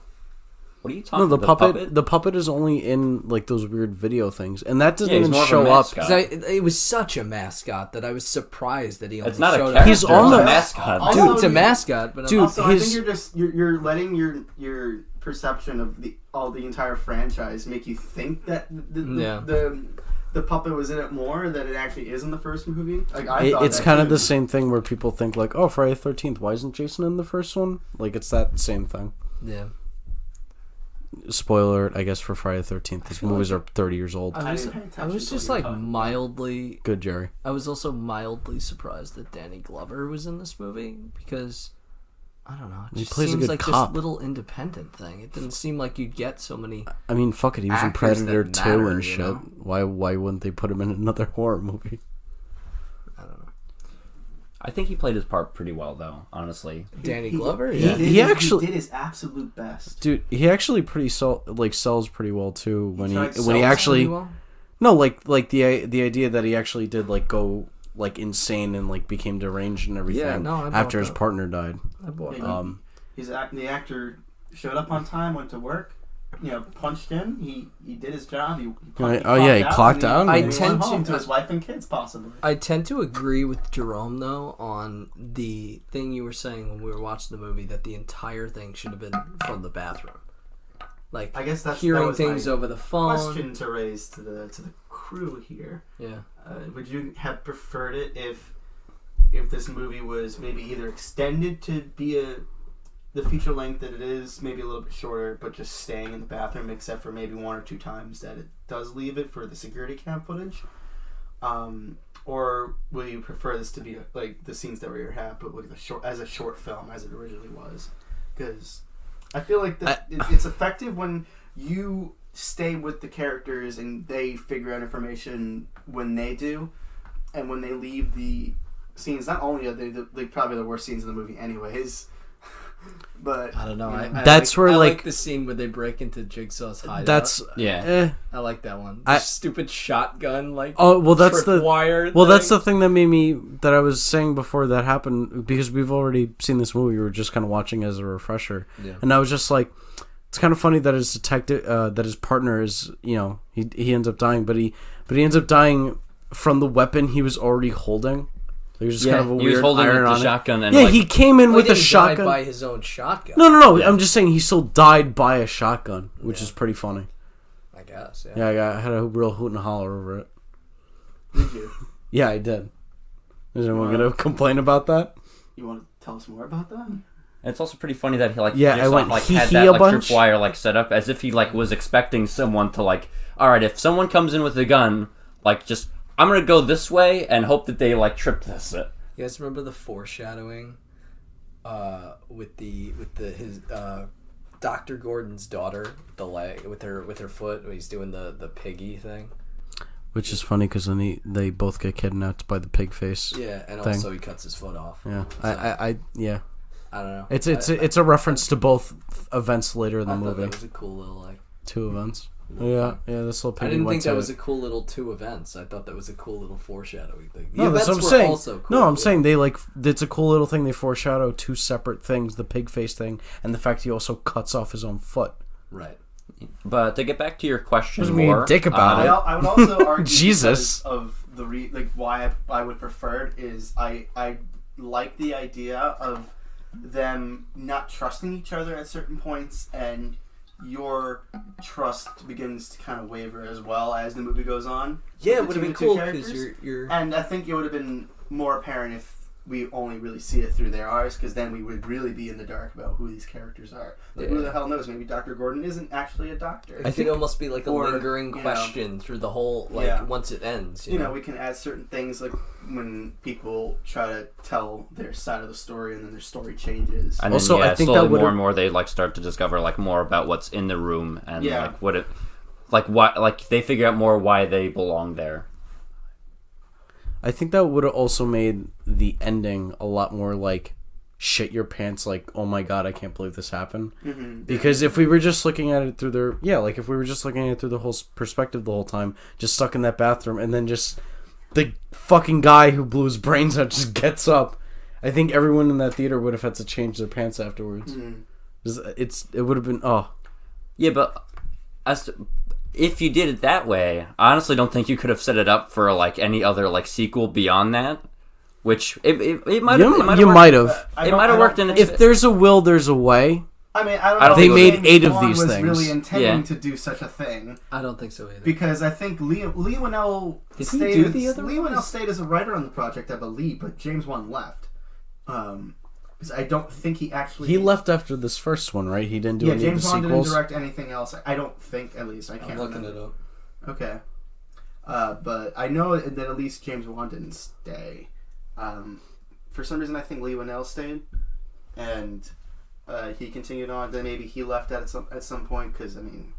What are you talking No, about? the puppet is only in like those weird video things, and that doesn't Yeah, he's even more of a show up. mascot. 'Cause it was such a mascot that I was surprised that he only It's not a showed character. up. He's on it's the- a mascot. Also, Dude, it's a mascot, but Dude, Also, his- I think you're letting your perception of the entire franchise make you think that the puppet was in it more than it actually is in the first movie. Like thought It's that kind of too. the same thing where people think like, oh, Friday the 13th, why isn't Jason in the first one? Like, it's that same thing. yeah. Spoiler alert, I guess, for Friday the 13th. These movies are 30 years old. I didn't pay attention I was to just what you like were talking mildly. Good, Jerry. I was also mildly surprised that Danny Glover was in this movie because I don't know. It He just plays a seems good like cop. this little independent thing. It didn't seem like you'd get so many. I mean, fuck it, he was in Actors Predator that 2 matter, and you shit. know? Why wouldn't they put him in another horror movie? I don't know. I think he played his part pretty well, though. Honestly, Danny Glover. He Yeah. did, He actually- did his absolute best. Dude, he actually sells pretty well too when tried when he sells actually pretty well? no like the idea that he actually did like go like insane and like became deranged and everything Yeah, no, I bought after his that. partner died. I bought Yeah, that. The actor showed up on time, went to work, punched in. He did his job. He clocked out. I And he tend went home to- to his wife and kids, possibly. I tend to agree with Jerome though on the thing you were saying when we were watching the movie that the entire thing should have been from the bathroom. Like I guess that hearing was things my over the phone. Question to raise to the crew here. Yeah. Would you have preferred it if this movie was maybe either extended to be the feature length that it is, maybe a little bit shorter, but just staying in the bathroom, except for maybe one or two times that it does leave it for the security cam footage? Or will you prefer this to be like the scenes that we have, but with as a short film as it originally was? Because I feel like it's effective when you stay with the characters and they figure out information when they do, and when they leave the scenes. Not only are they probably the worst scenes in the movie, anyways. But I don't know. That's where I like the scene where they break into Jigsaw's hideout. that's yeah. I like that one. The stupid shotgun like. oh well that's the wire. well that's the thing that made me that I was saying before that happened because we've already seen this movie. We were just kind of watching as a refresher, and I was just like, it's kind of funny that his detective that his partner is he ends up dying, but he ends up dying from the weapon he was already holding. He was just kind of a He was weird holding iron the on shotgun, and it. Yeah, like, he came in Well, with he a didn't shotgun. die by his own shotgun. No. Yeah. I'm just saying he still died by a shotgun, which is pretty funny. I guess. Yeah, I had a real hoot and holler over it. did you? Yeah, I did. Is anyone gonna complain about that? You want to tell us more about that? it's also pretty funny that he like Yeah, just, I went like hee had hee that a like bunch. tripwire like set up as if he like was expecting someone to like, all right, if someone comes in with a gun, like just I'm gonna go this way and hope that they like trip this. You guys remember the foreshadowing with his Dr. Gordon's daughter, the leg with her foot when he's doing the piggy thing. Which is funny because then they both get kidnapped by the pig face. Yeah, and thing. also he cuts his foot off. Yeah, So, I I don't know. It's a reference to both events later in the I thought movie. that was a cool little like. Two events. Yeah, this little piggy I didn't went think to that was it. a cool little two events. I thought that was a cool little foreshadowing thing. The No, that's events what I'm were saying. Also cool, No, I'm yeah. saying they it's a cool little thing. They foreshadow two separate things: the pig face thing and the fact he also cuts off his own foot. Right. But to get back to your question Doesn't mean more, dick about it. I would also argue Jesus. because of the why I would prefer it is I like the idea of them not trusting each other at certain points, and your trust begins to kind of waver as well as the movie goes on. Yeah, it would between have the been two cool because characters. you're. And I think it would have been more apparent if we only really see it through their eyes, because then we would really be in the dark about who these characters are. Like, who the hell knows? Maybe Dr. Gordon isn't actually a doctor. I think it must be like a or, lingering question through the whole once it ends. You know, we can add certain things like when people try to tell their side of the story and then their story changes. and Also, then, I think slowly that would've- more and more they like start to discover like more about what's in the room and Yeah. like what it, like why, like they figure out more why they belong there. I think that would have also made the ending a lot more like shit your pants, like, oh my god, I can't believe this happened. Mm-hmm. Because if we were just looking at it through if we were just looking at it through the whole perspective the whole time, just stuck in that bathroom, and then just the fucking guy who blew his brains out just gets up, I think everyone in that theater would have had to change their pants afterwards. Mm-hmm. It would have been, Yeah, but if you did it that way, I honestly don't think you could have set it up for like any other like sequel beyond that. Which it might have. You might have. It might have worked in. If there's a will, there's a way. I mean, I don't know. They made James 8 of Wan these was things. really intending to do such a thing. I don't think so either. Because I think Lee Winnell stayed as a writer on the project, I believe, but James Wan left. Because I don't think he actually... He left after this first one, right? He didn't do any of the sequels? James Wan didn't direct anything else. I don't think, at least. I can't looking remember. it up. Okay. But I know that at least James Wan didn't stay. For some reason, I think Lee Winnell stayed. And he continued on. Then maybe he left at some point, because, I mean,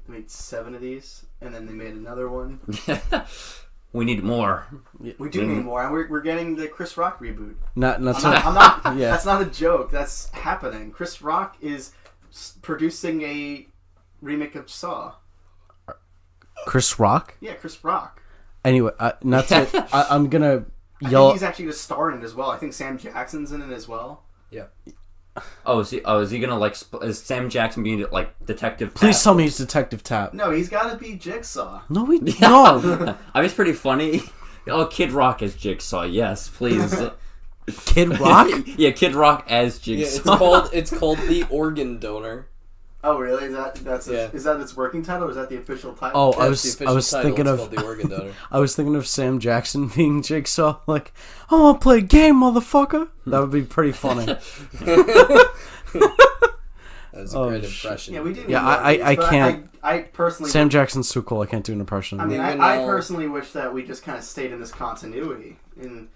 they made 7 of these, and then they made another one. We need more. We do need more, and we're getting the Chris Rock reboot. I'm not. Yeah. That's not a joke. That's happening. Chris Rock is producing a remake of Saw. Chris Rock? Yeah, Chris Rock. Anyway, I'm gonna I yell. think he's actually just starring it as well. I think Sam Jackson's in it as well. Yeah. Is he gonna like? Is Sam Jackson being like Detective? Please tell me he's Detective Tap. No, he's got to be Jigsaw. No, no. I mean, it's pretty funny. Oh, Kid Rock as Jigsaw. Yes, please. Kid Rock? Yeah, Kid Rock as Jigsaw. Yeah, it's called The Organ Donor. Oh, really? Is that its working title, or is that the official title? Oh, That's I was thinking it's of called The Organ Donor. I was thinking of Sam Jackson being Jigsaw. Like, I want to play a game, motherfucker. That would be pretty funny. That's a great impression. Yeah, we did. Yeah, I can't. I personally. Sam Jackson's too cool. I can't do an impression. I mean, I personally wish that we just kind of stayed in this continuity and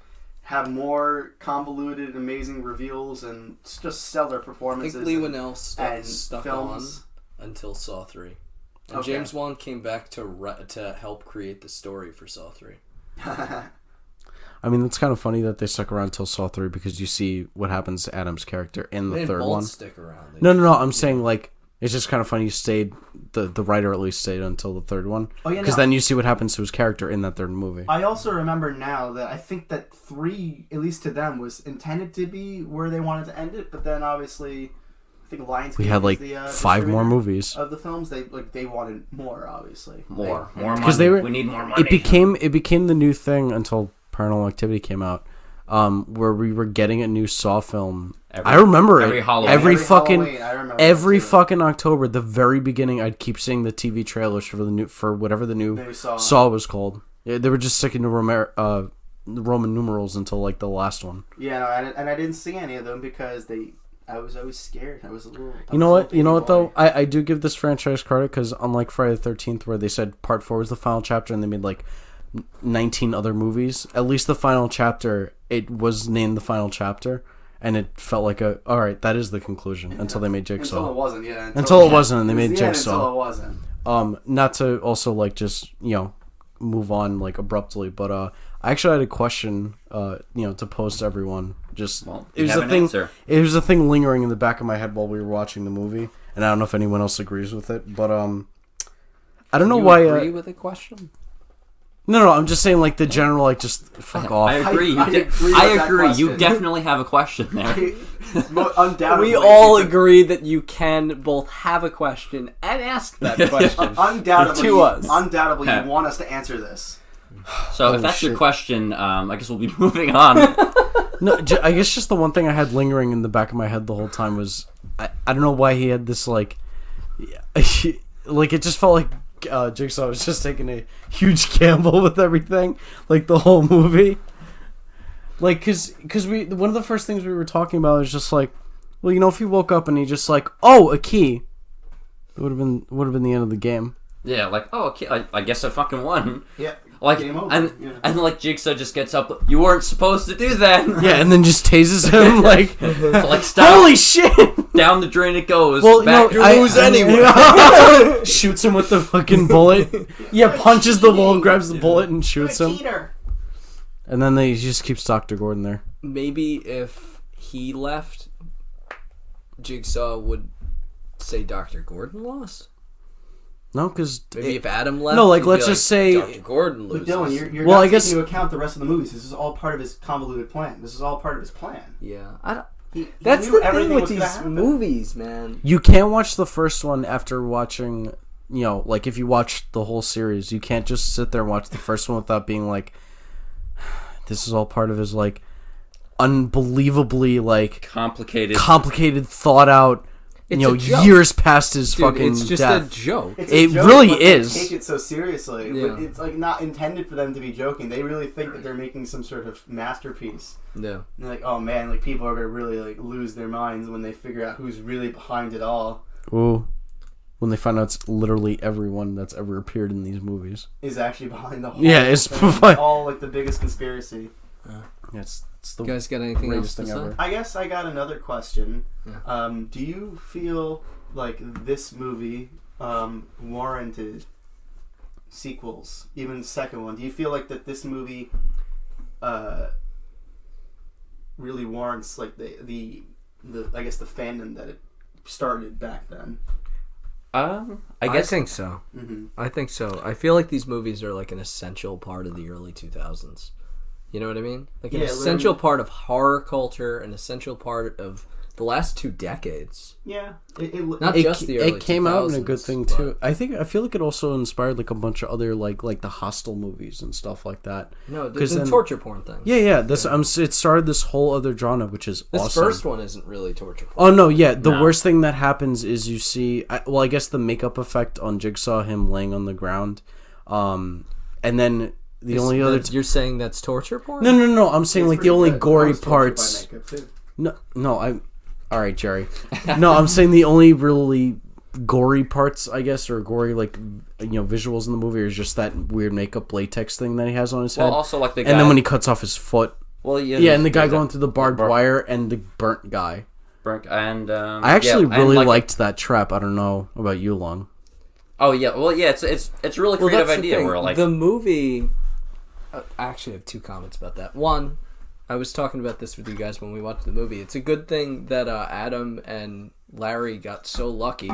have more convoluted, amazing reveals and just stellar I performances. think Lee Winnell stuck films. on until Saw 3. And Okay. James Wan came back to help create the story for Saw 3. I mean, it's kind of funny that they stuck around till Saw 3 because you see what happens to Adam's character in the They third didn't one. both stick around. No. I'm saying, like, it's just kind of funny you stayed, the writer at least stayed until the third one. Oh, yeah, because then you see what happens to his character in that third movie. I also remember now that I think that 3, at least to them, was intended to be where they wanted to end it, but then obviously, I think Lionsgate We had, like, is the 5 more distributor movies. of the films. They wanted more, obviously. More money. Because we need more money. It became the new thing until Paranormal Activity came out, where we were getting a new Saw film. I remember every it. Halloween. Every Halloween, I remember every that too. fucking October, the very beginning, I'd keep seeing the TV trailers for whatever the new Saw was called. Yeah, they were just sticking to Roman numerals until like the last one. Yeah, no, and I didn't see any of them because I was always scared. I was a little. You know what though? I do give this franchise credit because unlike Friday the 13th, where they said Part 4 was the final chapter and they made like 19 other movies, at least the final chapter, it was named the final chapter, and it felt like alright, that is the conclusion, until they made Jigsaw. Until it wasn't, yeah. Until it wasn't, and they made Jigsaw. Until it wasn't. Not to also like just, move on like abruptly, but I actually had a question, to pose to everyone. Just it was a thing. Answer. It was a thing lingering in the back of my head while we were watching the movie, and I don't know if anyone else agrees with it, but I don't know You why. agree with the question? No, I'm just saying like the general, like just fuck off. I agree. I agree with I that agree. You question. definitely have a question there. Undoubtedly. We all agree that you can both have a question and ask that question. Undoubtedly, to us. Undoubtedly, you want us to answer this. So if that's your question, I guess we'll be moving on. No, I guess just the one thing I had lingering in the back of my head the whole time was I don't know why he had this like it just felt like Jigsaw was just taking a huge gamble with everything, like the whole movie. Like, cause one of the first things we were talking about is just like, well, if he woke up and he just like, oh, a key, it would have been the end of the game. Yeah, like, oh, okay, I guess I fucking won. Yeah. Like, Game over. and like Jigsaw just gets up. You weren't supposed to do that. Yeah, and then just tases him like, Like, stop. holy shit! Down the drain it goes. Well, back. I lose anyway. Shoots him with the fucking bullet. Yeah, punches the wall, grabs the bullet, and shoots him. And then he just keeps Dr. Gordon there. Maybe if he left, Jigsaw would say Dr. Gordon lost. No, because Maybe if Adam left, no, like he'd be let's just say Dr. Gordon But loses. Dylan, you're Well, not I guess- taking into account the rest of the movies. This is all part of his convoluted plan. This is all part of his plan. Yeah, I don't. He That's knew the everything thing with was gonna these happen. movies, man. you can't watch the first one after watching, like if you watch the whole series, you can't just sit there and watch the first one without being like, this is all part of his like unbelievably like complicated, thought out, It's a joke. years past his Dude, fucking it's just death. a joke. It's a It joke, really but they is. take it so seriously. Yeah. But it's like not intended for them to be joking. They really think that they're making some sort of masterpiece. Yeah. And they're like, oh man, like people are gonna really like lose their minds when they figure out who's really behind it all. Ooh, when they find out it's literally everyone that's ever appeared in these movies. Is actually behind the whole Yeah, it's thing. All like the biggest conspiracy. It's the You guys got anything else greatest to thing say? ever. I guess I got another question. Yeah. Do you feel like this movie warranted sequels, even the second one? Do you feel like that this movie really warrants like the I guess the fandom that it started back then? I guess think so. Mm-hmm. I think so. I feel like these movies are like an essential part of the early 2000s. You know what I mean? Like an Yeah, essential literally. part of horror culture, an essential part of the last 2 decades. Yeah, Not just the early It came out in a good 2000s, thing but- too. I feel like it also inspired like a bunch of other like the Hostel movies and stuff like that. No, the 'Cause then- torture porn thing. Yeah. It started this whole other genre, which is This awesome. first one isn't really torture porn. Oh no, yeah. The No. worst thing that happens is you see. I guess the makeup effect on Jigsaw, him laying on the ground, and then the only other. You're saying that's torture porn? No. I'm saying like the only gory parts. No. All right, Jerry. No, I'm saying the only really gory parts, I guess, or gory like visuals in the movie is just that weird makeup latex thing that he has on his head. well, also like the guy. and then when he cuts off his foot. well, yeah, Yeah, and the guy there's going a- through the barbed wire and the burnt guy. and I actually yeah, and, really like, liked that trap. I don't know about you, Lung. Oh yeah, well yeah, it's a really creative that's the idea thing. where like the movie. I actually have 2 comments about that. One, I was talking about this with you guys when we watched the movie. It's a good thing that Adam and Larry got so lucky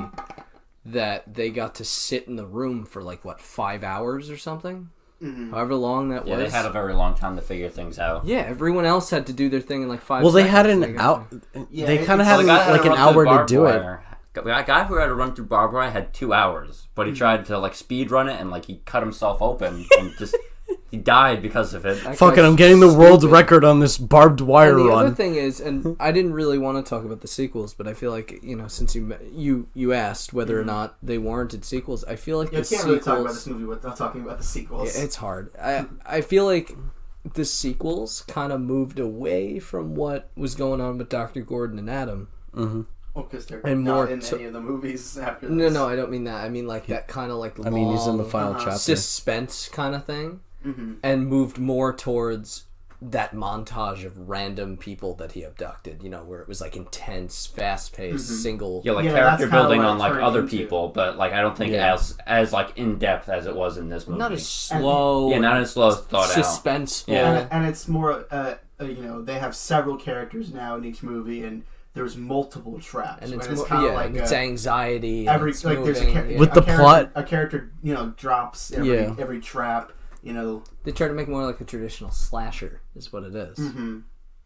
that they got to sit in the room for like 5 hours or something, however long that yeah, was. they had a very long time to figure things out. Yeah, everyone else had to do their thing in like 5. Well, they had seconds. an got out. to- They kind of it's- had the guy had like to an run through hour to barbed do it. wire. The guy who had to run through barbed wire had 2 hours, but he tried to like speed run it and like he cut himself open and just he died because of it. Fuck it, I'm getting the world record on this barbed wire And the other run. thing is, and I didn't really want to talk about the sequels, but I feel like since you asked whether or not they warranted sequels, I feel like You the can't sequels. really talk about this movie without talking about the sequels. It's hard. I feel like the sequels kind of moved away from what was going on with Dr. Gordon and Adam. Well, because they're And not more in to- any of the movies after this. No, I don't mean that. I mean like that kind of like I mean, he's in the long final chapter. suspense kind of thing, and moved more towards that montage of random people that he abducted. Where it was like intense, fast-paced, single. Yeah, like Yeah, character that's kinda building what it on like turned other into. people, but like I don't think Yeah. as like in depth as it was in this movie. Not as slow. yeah, not as slow as thought out. suspenseful. Yeah. And it's more, they have several characters now in each movie, and there's multiple traps. And it's and more, kinda yeah, like and it's anxiety. and every it's like there's moving, With the plot- a character drops every trap. They try to make more like a traditional slasher, is what it is.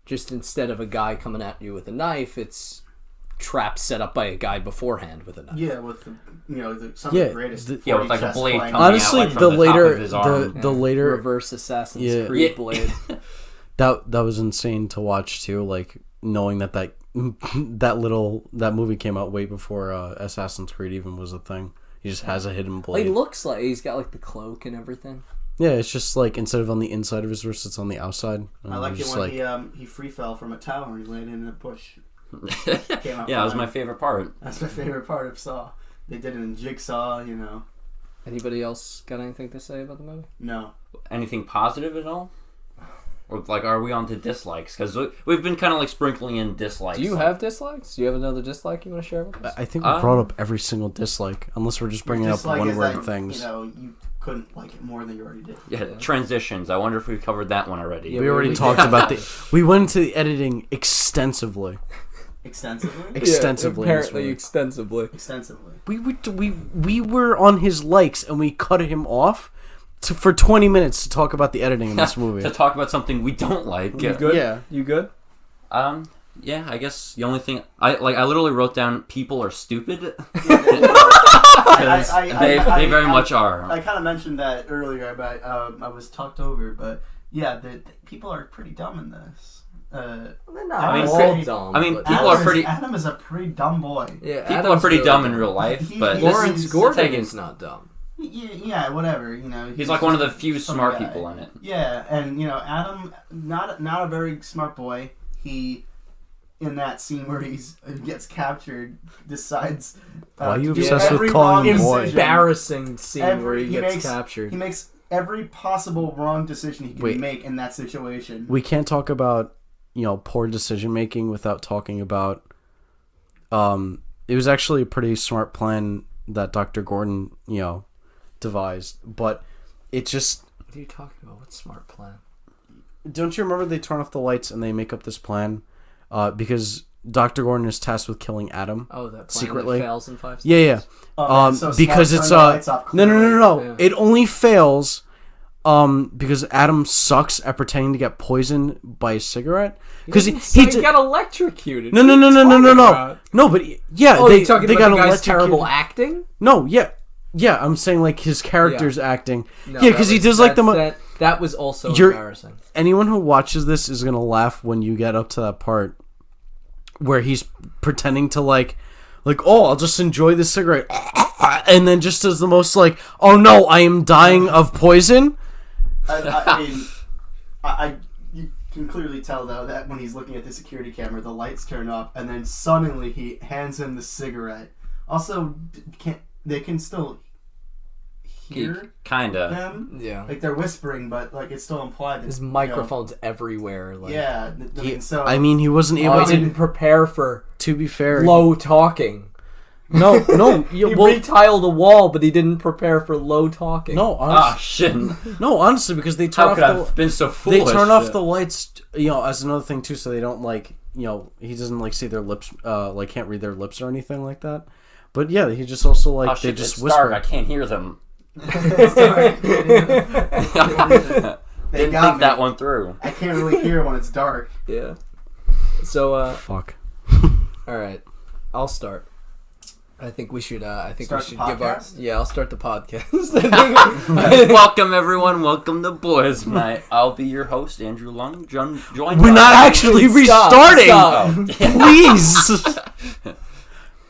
Just instead of a guy coming at you with a knife, it's traps set up by a guy beforehand with a knife. Yeah, with some of the greatest. Yeah, with, like, a 40 blade chest coming plank. Honestly, out, like, from the the top later of his arm. the later Reverse Assassin's Yeah. Creed Yeah. blade. that was insane to watch too. Like knowing that that movie came out way before Assassin's Creed even was a thing. He just has a hidden He blade. looks like he's got like the cloak and everything. Yeah, it's just like instead of on the inside of his wrist, it's on the outside. And I like it's it just when he free fell from a tower and he landed in a bush. Came out Yeah, that was fine. my favorite part. That's my favorite part of Saw. They did it in Jigsaw, Anybody else got anything to say about the movie? No. Anything positive at all? Or like, are we on to dislikes? Because we've been kind of like sprinkling in dislikes. Do you have dislikes? Do you have another dislike you want to share with us? I think we brought up every single dislike, unless we're just bringing up Dislike one is word that, things. couldn't like it more than you already did. Yeah, transitions. I wonder if we covered that one already. Yeah, We already talked about we went into the editing extensively. Extensively? Extensively. in this Apparently movie. extensively. Extensively. We were on his likes and we cut him off for 20 minutes to talk about the editing in this movie. To talk about something we don't like. You good? Yeah. You good? Yeah, I guess the only thing I literally wrote down people are stupid. They very much are. I kind of mentioned that earlier, but I was talked over. But yeah, the people are pretty dumb in this. They're I mean, all dumb. I mean, but- people are pretty. Adam is a pretty dumb boy. Yeah, People Adam's are pretty really dumb in real life, but He- Lawrence He's Gordon taking- is not dumb. Yeah, whatever. You know, He's like one of the just few some smart guy. people in it. Yeah, and you know, Adam, not a very smart boy. He, in that scene where he gets captured, decides. Why are you to do obsessed with every calling him wrong boy? decision. Embarrassing scene where he He gets makes- captured. He makes every possible wrong decision he can Wait. make in that situation. We can't talk about, poor decision making without talking about it was actually a pretty smart plan that Dr. Gordon, devised, but it just What are you talking about? What smart plan? don't you remember they turn off the lights and they make up this plan because Dr. Gordon is tasked with killing Adam. Oh, that plan Secretly. that fails in 5 seconds? Yeah. So Because smart, it's turn the lights off no. Yeah. It only fails because Adam sucks at pretending to get poisoned by a cigarette because He got electrocuted. No. What are you talking about? No, but yeah, Oh, you're talking they about got the guy's terrible electrocuted. acting? No, yeah. I'm saying like his character's acting. No, Yeah, because he does like the. That was also You're- embarrassing. Anyone who watches this is gonna laugh when you get up to that part where he's pretending to like, oh, I'll just enjoy this cigarette, and then just does the most like, oh no, I am dying of poison. I mean, you can clearly tell though that when he's looking at the security camera, the lights turn off, and then suddenly he hands him the cigarette. Also, they can still hear Kinda. them? Yeah. Like they're whispering, but like it's still implied that His microphone's everywhere. Like, Yeah, I mean, he wasn't able I to. didn't prepare for To be fair, low talking. no. He retiled a wall, but he didn't prepare for low talking. No, Ah, honestly, shit. no, honestly, because they turn How off could I the. have been so They foolish? turn off the lights, as another thing too, so they don't like, he doesn't like see their lips, can't read their lips or anything like that. But yeah, he just also like Oh, they shit, just it's whisper. dark. I can't hear them. They Didn't got think me. that one through. I can't really hear when it's dark. Yeah. So, Fuck. all right, I'll start. I think we should. I think Start we should the give our. podcast? Yeah, I'll start the podcast. I think- Welcome everyone. Welcome to Boyz Night. I'll be your host, Andrew Lung. Joined We're by- not actually restarting. Stop. Oh, yeah. Please.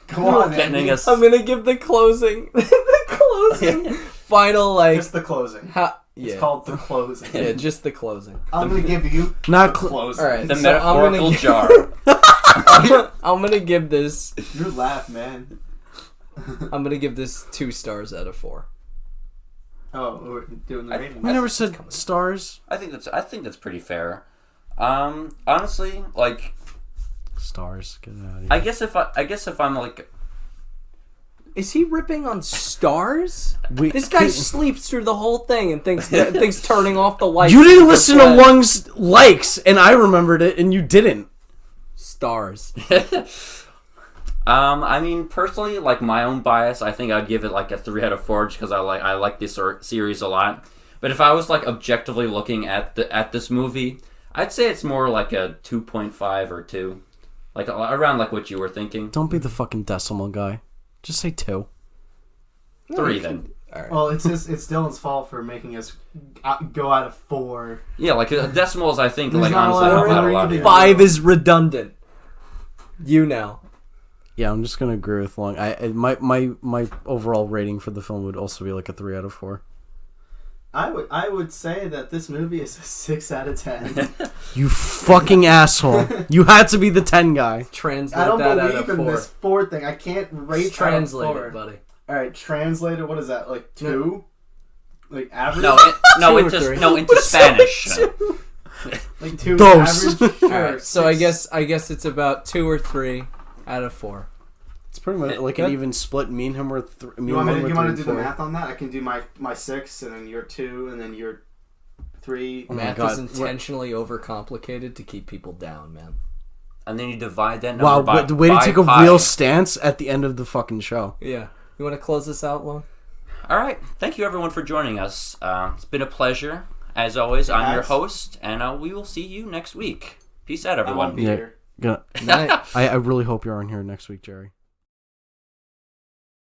Come on, Getting Andy. us- I'm gonna give the closing. The closing. Final Just the closing. yeah. It's called the closing. Yeah, just the closing. I'm gonna give you Not the cl- closing. All right. The So I'm metaphorical gonna jar. I'm gonna give this. You laugh, man. I'm gonna give this 2 stars out of 4. Oh, we're doing the rating. We never said stars. I think that's pretty fair. Honestly, like, Stars. Get out of here. I guess if I'm like, Is he ripping on stars? We- This guy sleeps through the whole thing and thinks turning off the lights. You didn't is listen to bad. Lung's likes, and I remembered it, and you didn't. Stars. I mean, personally, like my own bias, I think I'd give it like a 3 out of 4 just because I like this series a lot. But if I was like objectively looking at this movie, I'd say it's more like a 2.5 or 2, like around like what you were thinking. Don't be the fucking decimal guy. Just say 2. 3 then. All right. Well, it's Dylan's fault for making us go out of 4. Yeah, like decimals. I think There's like not a honestly lot help of out a lot. reading. Here. 5 is redundant. You know. Yeah, I'm just gonna agree with Lung. My overall rating for the film would also be like a 3 out of 4. I would say that this movie is a 6 out of 10. You fucking asshole! You had to be the 10 guy. Translate I don't that out believe of in 4. this 4 thing. I can't rate Just translate out of 4. it, buddy. All right, translator. What is that? Like 2? Like average? No, 2 or 3. into Spanish. Like 2 Dos. average? Sure, All right. So I 6. guess it's about 2 or 3 out of 4. It's pretty much like an even split. Me and him were You want to do the math on that? I can do my 6, and then you're 2, and then you're 3. Math is intentionally overcomplicated to keep people down, man. And then you divide that number by the way to take a pi. real stance at the end of the fucking show. Yeah. You want to close this out, Lung? All right. Thank you, everyone, for joining us. It's been a pleasure. As always, I'm your host, and we will see you next week. Peace out, everyone. I won't be here. I really hope you're on here next week, Jerry.